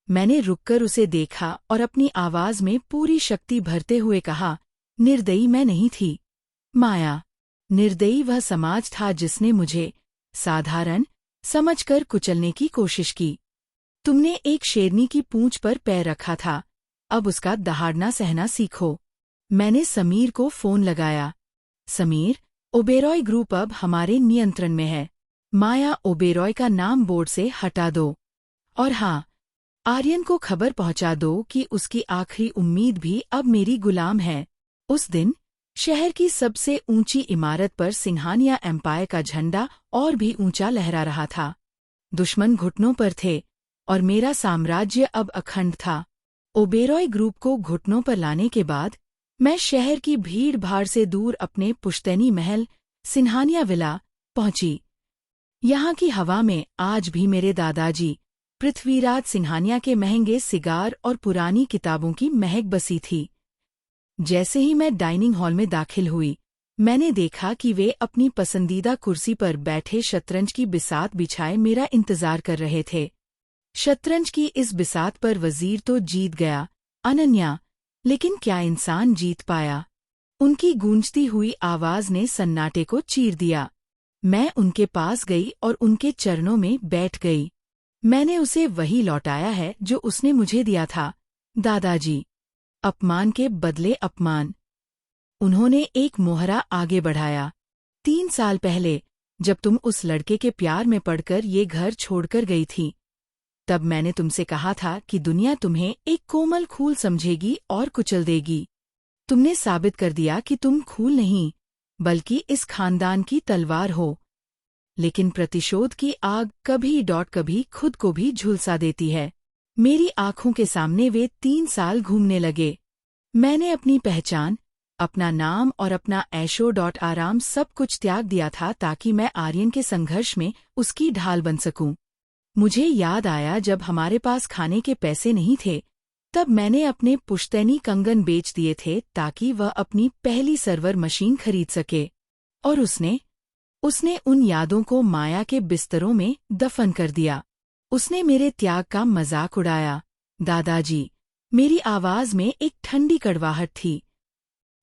मैंने रुककर उसे देखा और अपनी आवाज में पूरी शक्ति भरते हुए कहा, निर्दयी मैं नहीं थी, माया। निर्दयी वह समाज था जिसने मुझे साधारण समझकर कुचलने की कोशिश की। तुमने एक शेरनी की पूंछ पर पैर रखा था, अब उसका दहाड़ना सहना सीखो। मैंने समीर को फोन लगाया। समीर, ओबेरॉय ग्रुप अब हमारे नियंत्रण में है। माया ओबेरॉय का नाम बोर्ड से हटा दो। और हाँ, आर्यन को खबर पहुंचा दो कि उसकी आखिरी उम्मीद भी अब मेरी गुलाम है। उस दिन शहर की सबसे ऊंची इमारत पर सिंघानिया एम्पायर का झंडा और भी ऊंचा लहरा रहा था। दुश्मन घुटनों पर थे और मेरा साम्राज्य अब अखंड था। ओबेरॉय ग्रुप को घुटनों पर लाने के बाद मैं शहर की भीड़ भाड़ से दूर अपने पुश्तैनी महल सिंघानिया विला पहुंची। यहाँ की हवा में आज भी मेरे दादाजी पृथ्वीराज सिंघानिया के महंगे सिगार और पुरानी किताबों की महक बसी थी। जैसे ही मैं डाइनिंग हॉल में दाखिल हुई, मैंने देखा कि वे अपनी पसंदीदा कुर्सी पर बैठे शतरंज की बिसात बिछाए मेरा इंतजार कर रहे थे। शतरंज की इस बिसात पर वजीर तो जीत गया, अनन्या, लेकिन क्या इंसान जीत पाया? उनकी गूंजती हुई आवाज ने सन्नाटे को चीर दिया। मैं उनके पास गई और उनके चरणों में बैठ गई। मैंने उसे वही लौटाया है जो उसने मुझे दिया था, दादाजी। अपमान के बदले अपमान। उन्होंने एक मोहरा आगे बढ़ाया। 3 साल पहले, जब तुम उस लड़के के प्यार में पड़कर ये घर छोड़कर गई थी, तब मैंने तुमसे कहा था कि दुनिया तुम्हें एक कोमल खूल समझेगी और कुचल देगी। तुमने साबित कर दिया कि तुम खूल नहीं, बल्कि इस खानदान की तलवार हो। लेकिन प्रतिशोध की आग कभी खुद को भी झुलसा देती है। मेरी आंखों के सामने वे 3 साल घूमने लगे। मैंने अपनी पहचान, अपना नाम और अपना ऐशो आराम सब कुछ त्याग दिया था ताकि मैं आर्यन के संघर्ष में उसकी ढाल बन सकूं। मुझे याद आया जब हमारे पास खाने के पैसे नहीं थे, तब मैंने अपने पुश्तैनी कंगन बेच दिए थे ताकि वह अपनी पहली सर्वर मशीन खरीद सके। और उसने उन यादों को माया के बिस्तरों में दफन कर दिया। उसने मेरे त्याग का मजाक उड़ाया। दादाजी, मेरी आवाज में एक ठंडी कड़वाहट थी।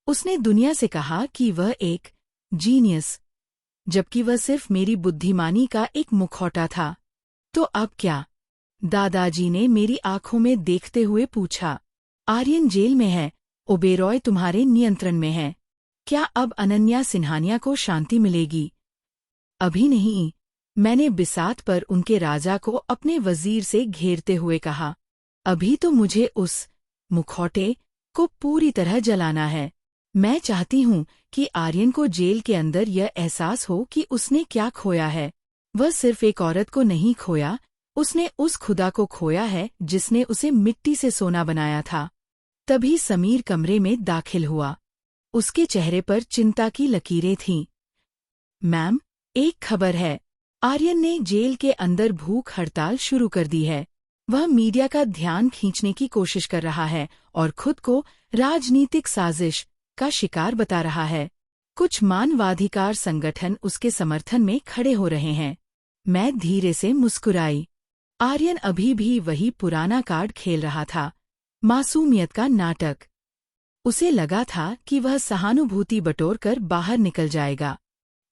उसने दुनिया से कहा कि वह एक जीनियस, जबकि वह सिर्फ मेरी बुद्धिमानी का एक मुखौटा था। तो अब क्या? दादाजी ने मेरी आंखों में देखते हुए पूछा। आर्यन जेल में है, ओबेरॉय तुम्हारे नियंत्रण में है। क्या अब अनन्या सिंघानिया को शांति मिलेगी? अभी नहीं, मैंने बिसात पर उनके राजा को अपने वजीर से घेरते हुए कहा। अभी तो मुझे उस मुखौटे को पूरी तरह जलाना है। मैं चाहती हूँ कि आर्यन को जेल के अंदर यह एहसास हो कि उसने क्या खोया है। वह सिर्फ एक औरत को नहीं खोया, उसने उस खुदा को खोया है जिसने उसे मिट्टी से सोना बनाया था। तभी समीर कमरे में दाखिल हुआ। उसके चेहरे पर चिंता की लकीरें थीं। मैम, एक खबर है। आर्यन ने जेल के अंदर भूख हड़ताल शुरू कर दी है। वह मीडिया का ध्यान खींचने की कोशिश कर रहा है और खुद को राजनीतिक साजिश का शिकार बता रहा है। कुछ मानवाधिकार संगठन उसके समर्थन में खड़े हो रहे हैं। मैं धीरे से मुस्कुराई। आर्यन अभी भी वही पुराना कार्ड खेल रहा था, मासूमियत का नाटक। उसे लगा था कि वह सहानुभूति बटोरकर बाहर निकल जाएगा।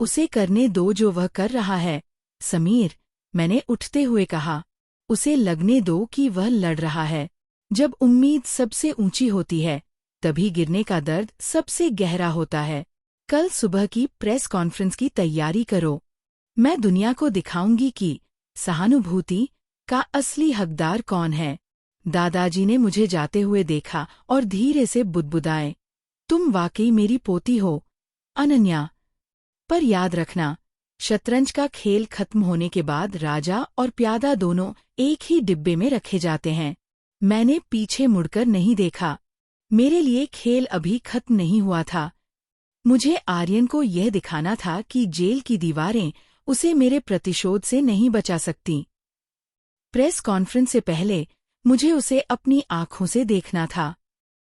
उसे करने दो जो वह कर रहा है, समीर, मैंने उठते हुए कहा। उसे लगने दो कि वह लड़ रहा है। जब उम्मीद सबसे ऊंची होती है, तभी गिरने का दर्द सबसे गहरा होता है। कल सुबह की प्रेस कॉन्फ्रेंस की तैयारी करो। मैं दुनिया को दिखाऊंगी कि सहानुभूति का असली हकदार कौन है। दादाजी ने मुझे जाते हुए देखा और धीरे से बुदबुदाए। तुम वाकई मेरी पोती हो, अनन्या। पर याद रखना, शतरंज का खेल खत्म होने के बाद राजा और प्यादा दोनों एक ही डिब्बे में रखे जाते हैं। मैंने पीछे मुड़कर नहीं देखा। मेरे लिए खेल अभी खत्म नहीं हुआ था। मुझे आर्यन को यह दिखाना था कि जेल की दीवारें उसे मेरे प्रतिशोध से नहीं बचा सकती। प्रेस कॉन्फ्रेंस से पहले मुझे उसे अपनी आंखों से देखना था।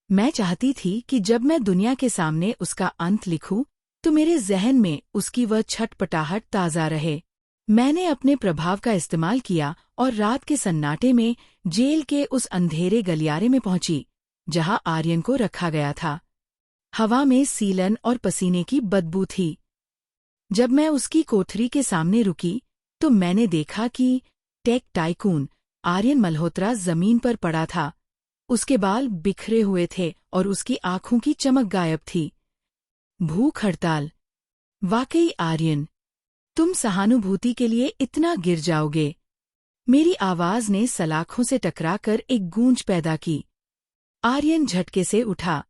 मैं चाहती थी कि जब मैं दुनिया के सामने उसका अंत लिखूं, तो मेरे जहन में उसकी वह छटपटाहट ताज़ा रहे। मैंने अपने प्रभाव का इस्तेमाल किया और रात के सन्नाटे में जेल के उस अंधेरे गलियारे में पहुंची, जहां आर्यन को रखा गया था। हवा में सीलन और पसीने की बदबू थी। जब मैं उसकी कोठरी के सामने रुकी, तो मैंने देखा कि टेक टाइकून आर्यन मल्होत्रा जमीन पर पड़ा था। उसके बाल बिखरे हुए थे और उसकी आंखों की चमक गायब थी। भूख हड़ताल। वाकई आर्यन, तुम सहानुभूति के लिए इतना गिर जाओगे। मेरी आवाज ने सलाखों से टकराकर एक गूंज पैदा की। आर्यन झटके से उठा।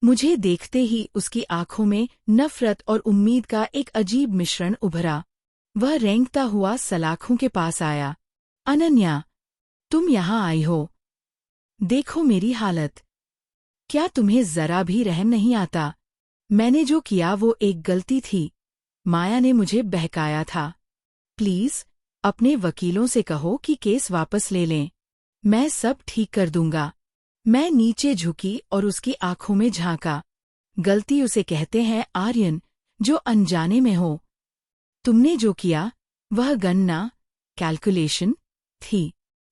मुझे देखते ही उसकी आंखों में नफरत और उम्मीद का एक अजीब मिश्रण उभरा। वह रेंगता हुआ सलाखों के पास आया। अनन्या, तुम यहाँ आई हो। देखो मेरी हालत। क्या तुम्हें जरा भी रहम नहीं आता? मैंने जो किया वो एक गलती थी। माया ने मुझे बहकाया था। प्लीज, अपने वकीलों से कहो कि केस वापस ले लें। मैं सब ठीक कर दूंगा। मैं नीचे झुकी और उसकी आंखों में झांका। गलती उसे कहते हैं आर्यन, जो अनजाने में हो। तुमने जो किया वह गणना, कैलकुलेशन थी।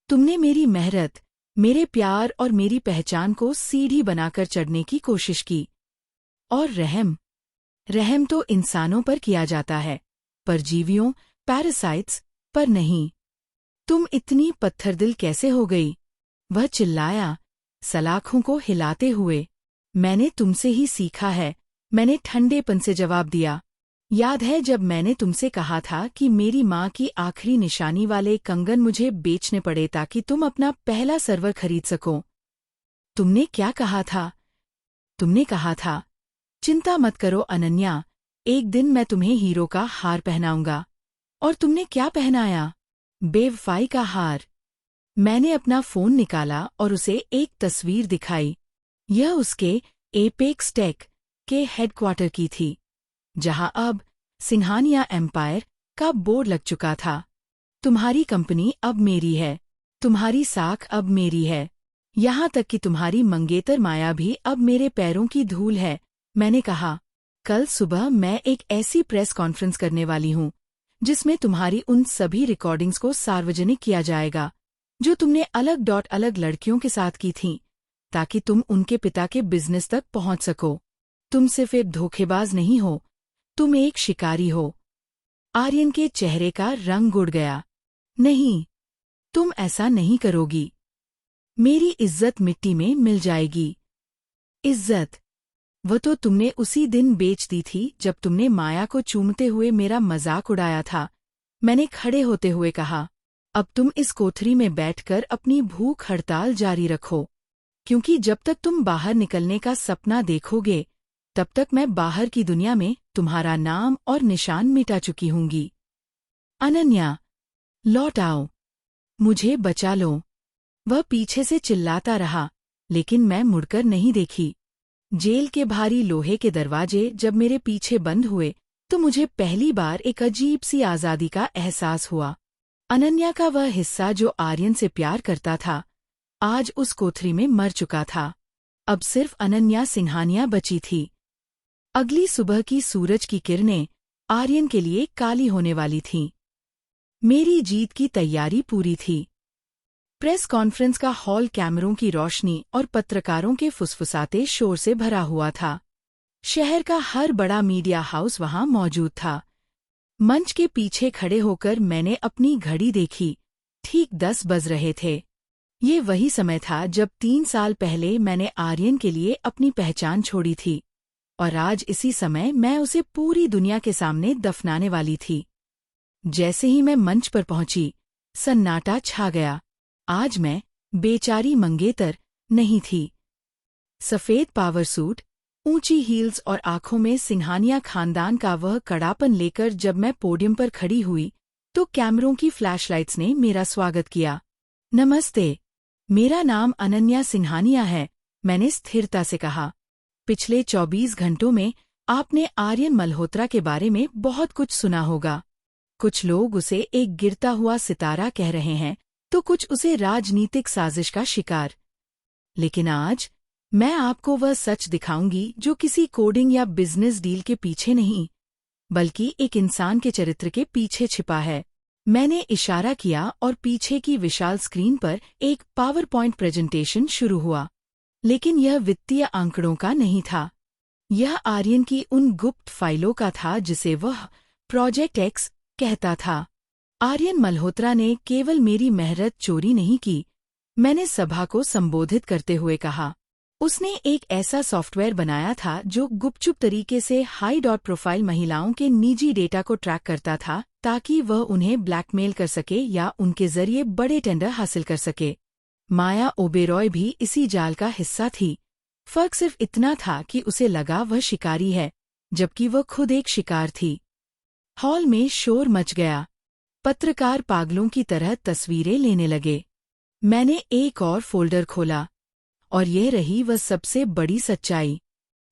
तुमने मेरी मेहनत, मेरे प्यार और मेरी पहचान को सीढ़ी बनाकर चढ़ने की कोशिश की। और रहम तो इंसानों पर किया जाता है, परजीवियों, पैरासाइट्स पर नहीं। तुम इतनी पत्थरदिल कैसे हो गई? वह चिल्लाया, सलाखों को हिलाते हुए। मैंने तुमसे ही सीखा है, मैंने ठंडेपन से जवाब दिया। याद है जब मैंने तुमसे कहा था कि मेरी माँ की आखिरी निशानी वाले कंगन मुझे बेचने पड़े ताकि तुम अपना पहला सर्वर खरीद सको? तुमने क्या कहा था? तुमने कहा था, चिंता मत करो अनन्या, एक दिन मैं तुम्हें हीरो का हार पहनाऊंगा। और तुमने क्या पहनाया? बेवफाई का हार। मैंने अपना फोन निकाला और उसे एक तस्वीर दिखाई। यह उसके एपेक्स टेक के हेडक्वार्टर की थी, जहां अब सिंघानिया एम्पायर का बोर्ड लग चुका था। तुम्हारी कंपनी अब मेरी है, तुम्हारी साख अब मेरी है, यहाँ तक कि तुम्हारी मंगेतर माया भी अब मेरे पैरों की धूल है। मैंने कहा, कल सुबह मैं एक ऐसी प्रेस कॉन्फ्रेंस करने वाली हूँ जिसमें तुम्हारी उन सभी रिकॉर्डिंग्स को सार्वजनिक किया जाएगा जो तुमने अलग लड़कियों के साथ की थीं, ताकि तुम उनके पिता के बिजनेस तक पहुंच सको। तुम सिर्फ एक धोखेबाज नहीं हो, तुम एक शिकारी हो। आर्यन के चेहरे का रंग उड़ गया। नहीं, तुम ऐसा नहीं करोगी। मेरी इज्जत मिट्टी में मिल जाएगी। इज्जत? वह तो तुमने उसी दिन बेच दी थी जब तुमने माया को चूमते हुए मेरा मजाक उड़ाया था। मैंने खड़े होते हुए कहा, अब तुम इस कोठरी में बैठकर अपनी भूख हड़ताल जारी रखो, क्योंकि जब तक तुम बाहर निकलने का सपना देखोगे तब तक मैं बाहर की दुनिया में तुम्हारा नाम और निशान मिटा चुकी हूंगी। अनन्या, लौट आओ, मुझे बचा लो। वह पीछे से चिल्लाता रहा, लेकिन मैं मुड़कर नहीं देखी। जेल के भारी लोहे के दरवाजे जब मेरे पीछे बंद हुए तो मुझे पहली बार एक अजीब सी आज़ादी का एहसास हुआ। अनन्या का वह हिस्सा जो आर्यन से प्यार करता था, आज उस कोठरी में मर चुका था। अब सिर्फ अनन्या सिंघानिया बची थी। अगली सुबह की सूरज की किरणें आर्यन के लिए काली होने वाली थीं। मेरी जीत की तैयारी पूरी थी। प्रेस कॉन्फ्रेंस का हॉल कैमरों की रोशनी और पत्रकारों के फुसफुसाते शोर से भरा हुआ था। शहर का हर बड़ा मीडिया हाउस वहां मौजूद था। मंच के पीछे खड़े होकर मैंने अपनी घड़ी देखी। ठीक 10 बज रहे थे। ये वही समय था जब 3 साल पहले मैंने आर्यन के लिए अपनी पहचान छोड़ी थी, और आज इसी समय मैं उसे पूरी दुनिया के सामने दफनाने वाली थी। जैसे ही मैं मंच पर पहुंची, सन्नाटा छा गया। आज मैं बेचारी मंगेतर नहीं थी। सफेद पावर सूट, ऊंची हील्स और आंखों में सिंघानिया खानदान का वह कड़ापन लेकर जब मैं पोडियम पर खड़ी हुई तो कैमरों की फ्लैशलाइट्स ने मेरा स्वागत किया। नमस्ते, मेरा नाम अनन्या सिंघानिया है, मैंने स्थिरता से कहा। पिछले 24 घंटों में आपने आर्यन मल्होत्रा के बारे में बहुत कुछ सुना होगा। कुछ लोग उसे एक गिरता हुआ सितारा कह रहे हैं, तो कुछ उसे राजनीतिक साजिश का शिकार। लेकिन आज मैं आपको वह सच दिखाऊंगी जो किसी कोडिंग या बिजनेस डील के पीछे नहीं, बल्कि एक इंसान के चरित्र के पीछे छिपा है। मैंने इशारा किया और पीछे की विशाल स्क्रीन पर एक पावर पॉइंट प्रेजेंटेशन शुरू हुआ। लेकिन यह वित्तीय आंकड़ों का नहीं था। यह आर्यन की उन गुप्त फाइलों का था जिसे वह प्रोजेक्ट एक्स कहता था। आर्यन मल्होत्रा ने केवल मेरी मेहनत चोरी नहीं की, मैंने सभा को संबोधित करते हुए कहा, उसने एक ऐसा सॉफ्टवेयर बनाया था जो गुपचुप तरीके से हाई डॉट प्रोफाइल महिलाओं के निजी डेटा को ट्रैक करता था ताकि वह उन्हें ब्लैकमेल कर सके या उनके जरिए बड़े टेंडर हासिल कर सके। माया ओबेरॉय भी इसी जाल का हिस्सा थी। फर्क सिर्फ इतना था कि उसे लगा वह शिकारी है, जबकि वह खुद एक शिकार थी। हॉल में शोर मच गया। पत्रकार पागलों की तरह तस्वीरें लेने लगे। मैंने एक और फोल्डर खोला और यह रही वह सबसे बड़ी सच्चाई।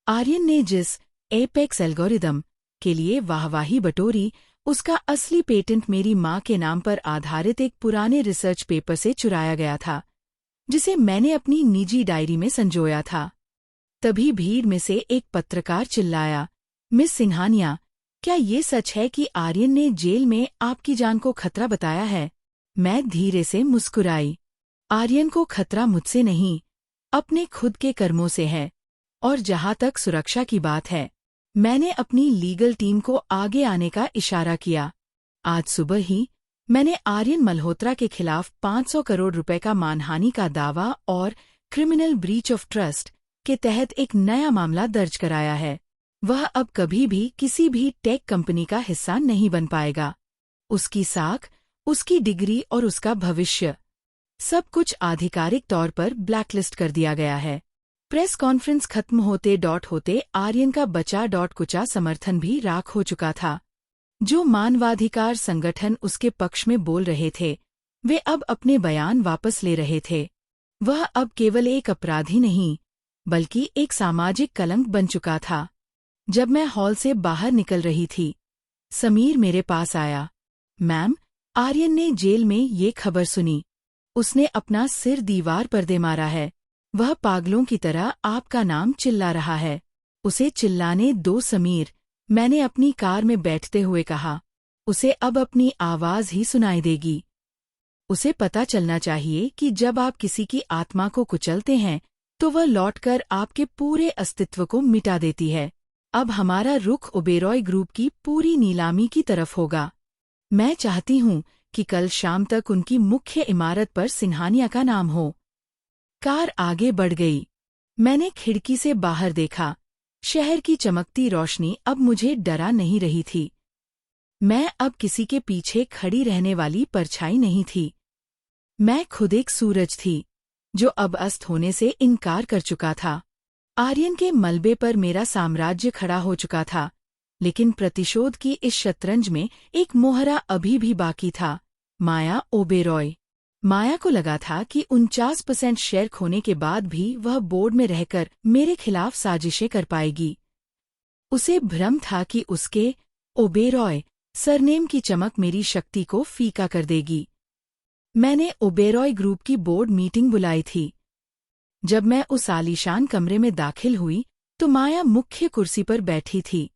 आर्यन ने जिस एपेक्स एल्गोरिदम के लिए वाहवाही बटोरी, उसका असली पेटेंट मेरी मां के नाम पर आधारित एक पुराने रिसर्च पेपर से चुराया गया था, जिसे मैंने अपनी निजी डायरी में संजोया था। तभी भीड़ में से एक पत्रकार चिल्लाया, मिस सिंघानिया, क्या ये सच है कि आर्यन ने जेल में आपकी जान को खतरा बताया है? मैं धीरे से मुस्कुराई। आर्यन को खतरा मुझसे नहीं, अपने खुद के कर्मों से है। और जहां तक सुरक्षा की बात है, मैंने अपनी लीगल टीम को आगे आने का इशारा किया। आज सुबह ही मैंने आर्यन मल्होत्रा के खिलाफ 500 करोड़ रुपए का मानहानि का दावा और क्रिमिनल ब्रीच ऑफ ट्रस्ट के तहत एक नया मामला दर्ज कराया है। वह अब कभी भी किसी भी टेक कंपनी का हिस्सा नहीं बन पाएगा। उसकी साख, उसकी डिग्री और उसका भविष्य, सब कुछ आधिकारिक तौर पर ब्लैकलिस्ट कर दिया गया है। प्रेस कॉन्फ्रेंस खत्म होते आर्यन का बचा कुचा समर्थन भी राख हो चुका था। जो मानवाधिकार संगठन उसके पक्ष में बोल रहे थे, वे अब अपने बयान वापस ले रहे थे। वह अब केवल एक अपराधी नहीं, बल्कि एक सामाजिक कलंक बन चुका था। जब मैं हॉल से बाहर निकल रही थी, समीर मेरे पास आया। मैम, आर्यन ने जेल में ये खबर सुनी। उसने अपना सिर दीवार पर दे मारा है। वह पागलों की तरह आपका नाम चिल्ला रहा है। उसे चिल्लाने दो समीर, मैंने अपनी कार में बैठते हुए कहा। उसे अब अपनी आवाज ही सुनाई देगी। उसे पता चलना चाहिए कि जब आप किसी की आत्मा को कुचलते हैं, तो वह लौटकर आपके पूरे अस्तित्व को मिटा देती है। अब हमारा रुख ओबेरॉय ग्रुप की पूरी नीलामी की तरफ होगा। मैं चाहती हूँ कि कल शाम तक उनकी मुख्य इमारत पर सिंघानिया का नाम हो। कार आगे बढ़ गई। मैंने खिड़की से बाहर देखा। शहर की चमकती रोशनी अब मुझे डरा नहीं रही थी। मैं अब किसी के पीछे खड़ी रहने वाली परछाई नहीं थी। मैं खुद एक सूरज थी, जो अब अस्त होने से इनकार कर चुका था। आर्यन के मलबे पर मेरा साम्राज्य खड़ा हो चुका था, लेकिन प्रतिशोध की इस शतरंज में एक मोहरा अभी भी बाकी था, माया ओबेरॉय। माया को लगा था कि 49% शेयर खोने के बाद भी वह बोर्ड में रहकर मेरे खिलाफ साजिशें कर पाएगी। उसे भ्रम था कि उसके ओबेरॉय सरनेम की चमक मेरी शक्ति को फीका कर देगी। मैंने ओबेरॉय ग्रुप की बोर्ड मीटिंग बुलाई थी। जब मैं उस आलीशान कमरे में दाखिल हुई, तो माया मुख्य कुर्सी पर बैठी थी।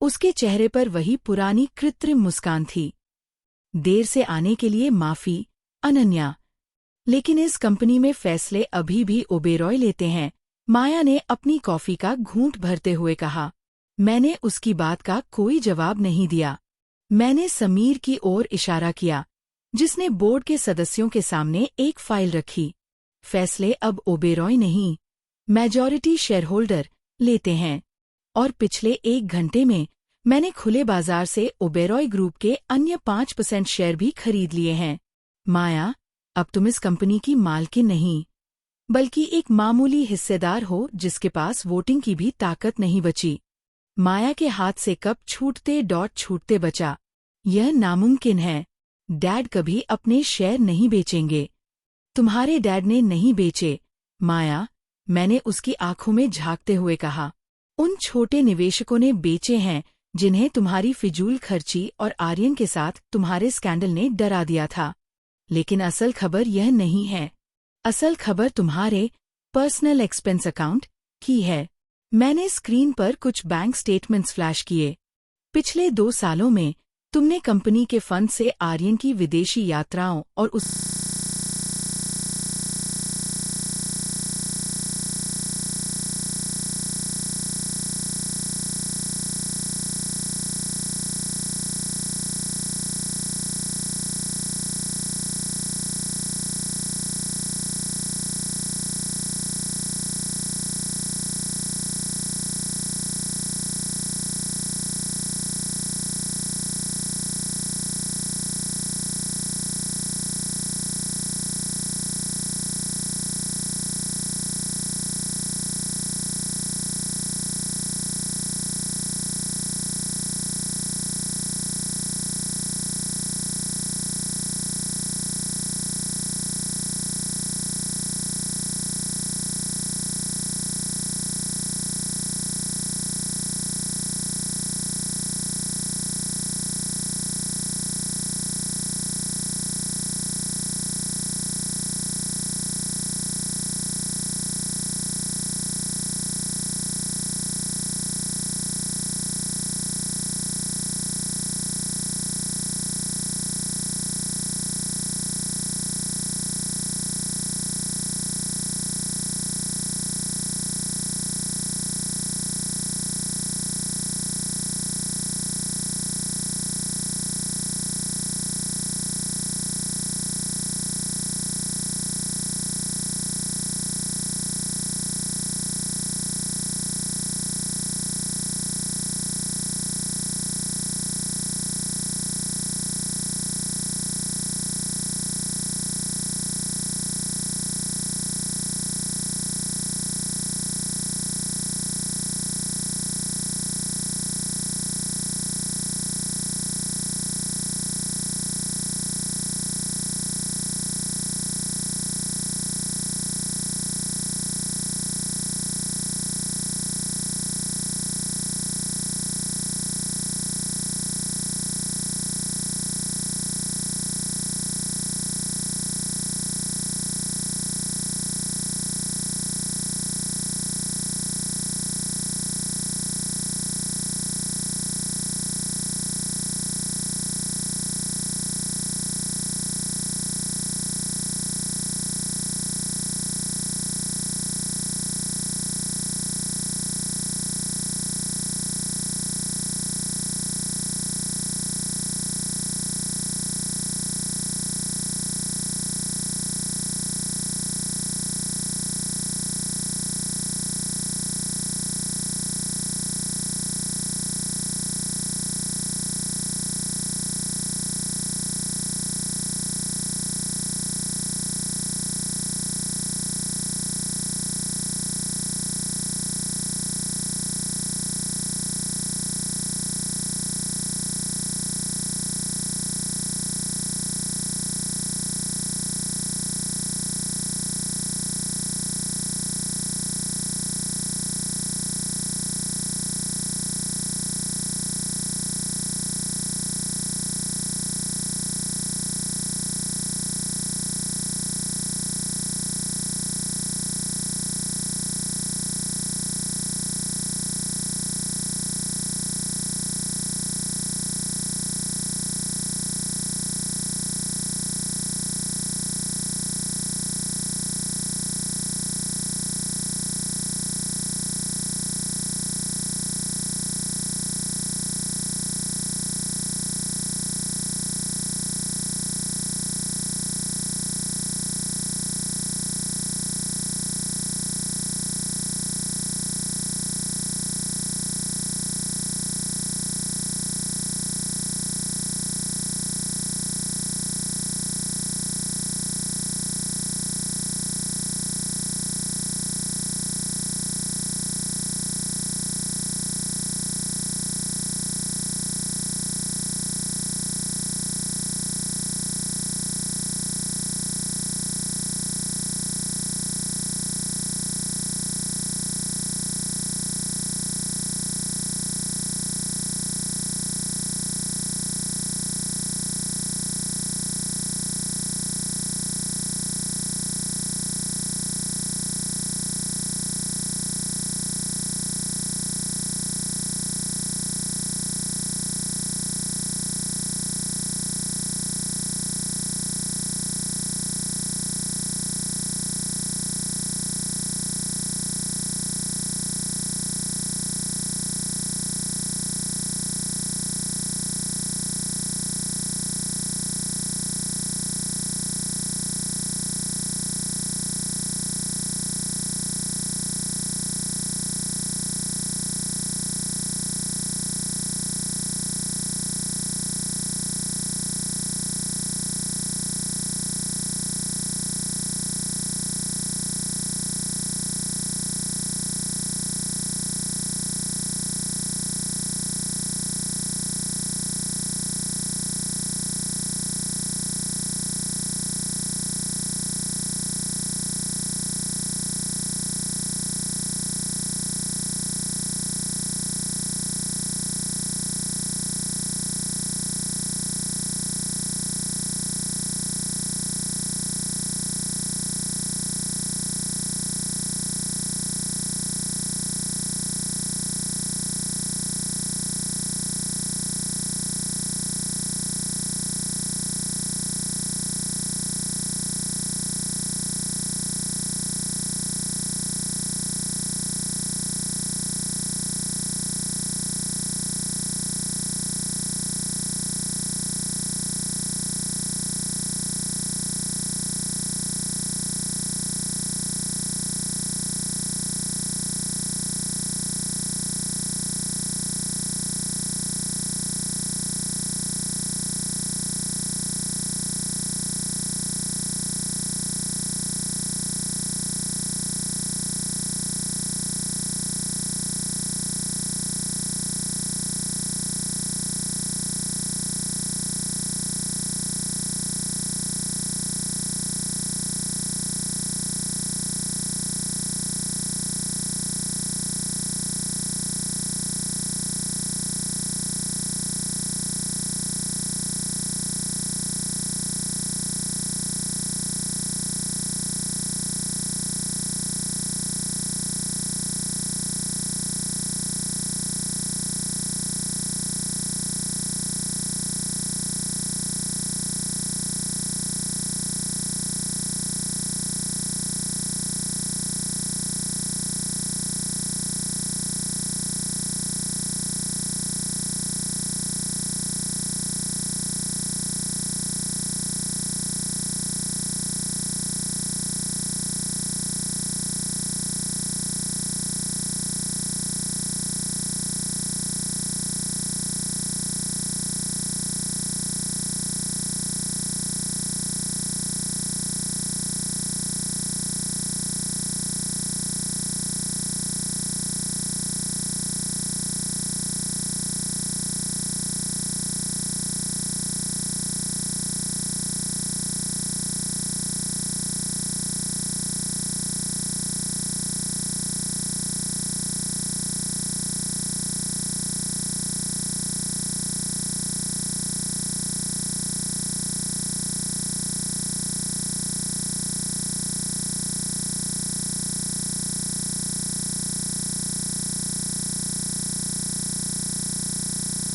उसके चेहरे पर वही पुरानी कृत्रिम मुस्कान थी। देर से आने के लिए माफी, अनन्या, लेकिन इस कंपनी में फैसले अभी भी ओबेरॉय लेते हैं, माया ने अपनी कॉफी का घूंट भरते हुए कहा। मैंने उसकी बात का कोई जवाब नहीं दिया। मैंने समीर की ओर इशारा किया, जिसने बोर्ड के सदस्यों के सामने एक फाइल रखी। फैसले अब ओबेरॉय नहीं, मेजॉरिटी शेयरहोल्डर लेते हैं। और पिछले 1 घंटे में मैंने खुले बाजार से ओबेरॉय ग्रुप के अन्य 5% शेयर भी खरीद लिए हैं। माया, अब तुम इस कंपनी की मालकिन नहीं, बल्कि एक मामूली हिस्सेदार हो जिसके पास वोटिंग की भी ताकत नहीं बची। माया के हाथ से कप छूटते बचा। यह नामुमकिन है। डैड कभी अपने शेयर नहीं बेचेंगे। तुम्हारे डैड ने नहीं बेचे, माया, मैंने उसकी आंखों में झांकते हुए कहा। उन छोटे निवेशकों ने बेचे हैं जिन्हें तुम्हारी फिजूल खर्ची और आर्यन के साथ तुम्हारे स्कैंडल ने डरा दिया था। लेकिन असल खबर यह नहीं है। असल खबर तुम्हारे पर्सनल एक्सपेंस अकाउंट की है। मैंने स्क्रीन पर कुछ बैंक स्टेटमेंट्स फ्लैश किए। पिछले 2 सालों में तुमने कंपनी के फंड से आर्यन की विदेशी यात्राओं और उस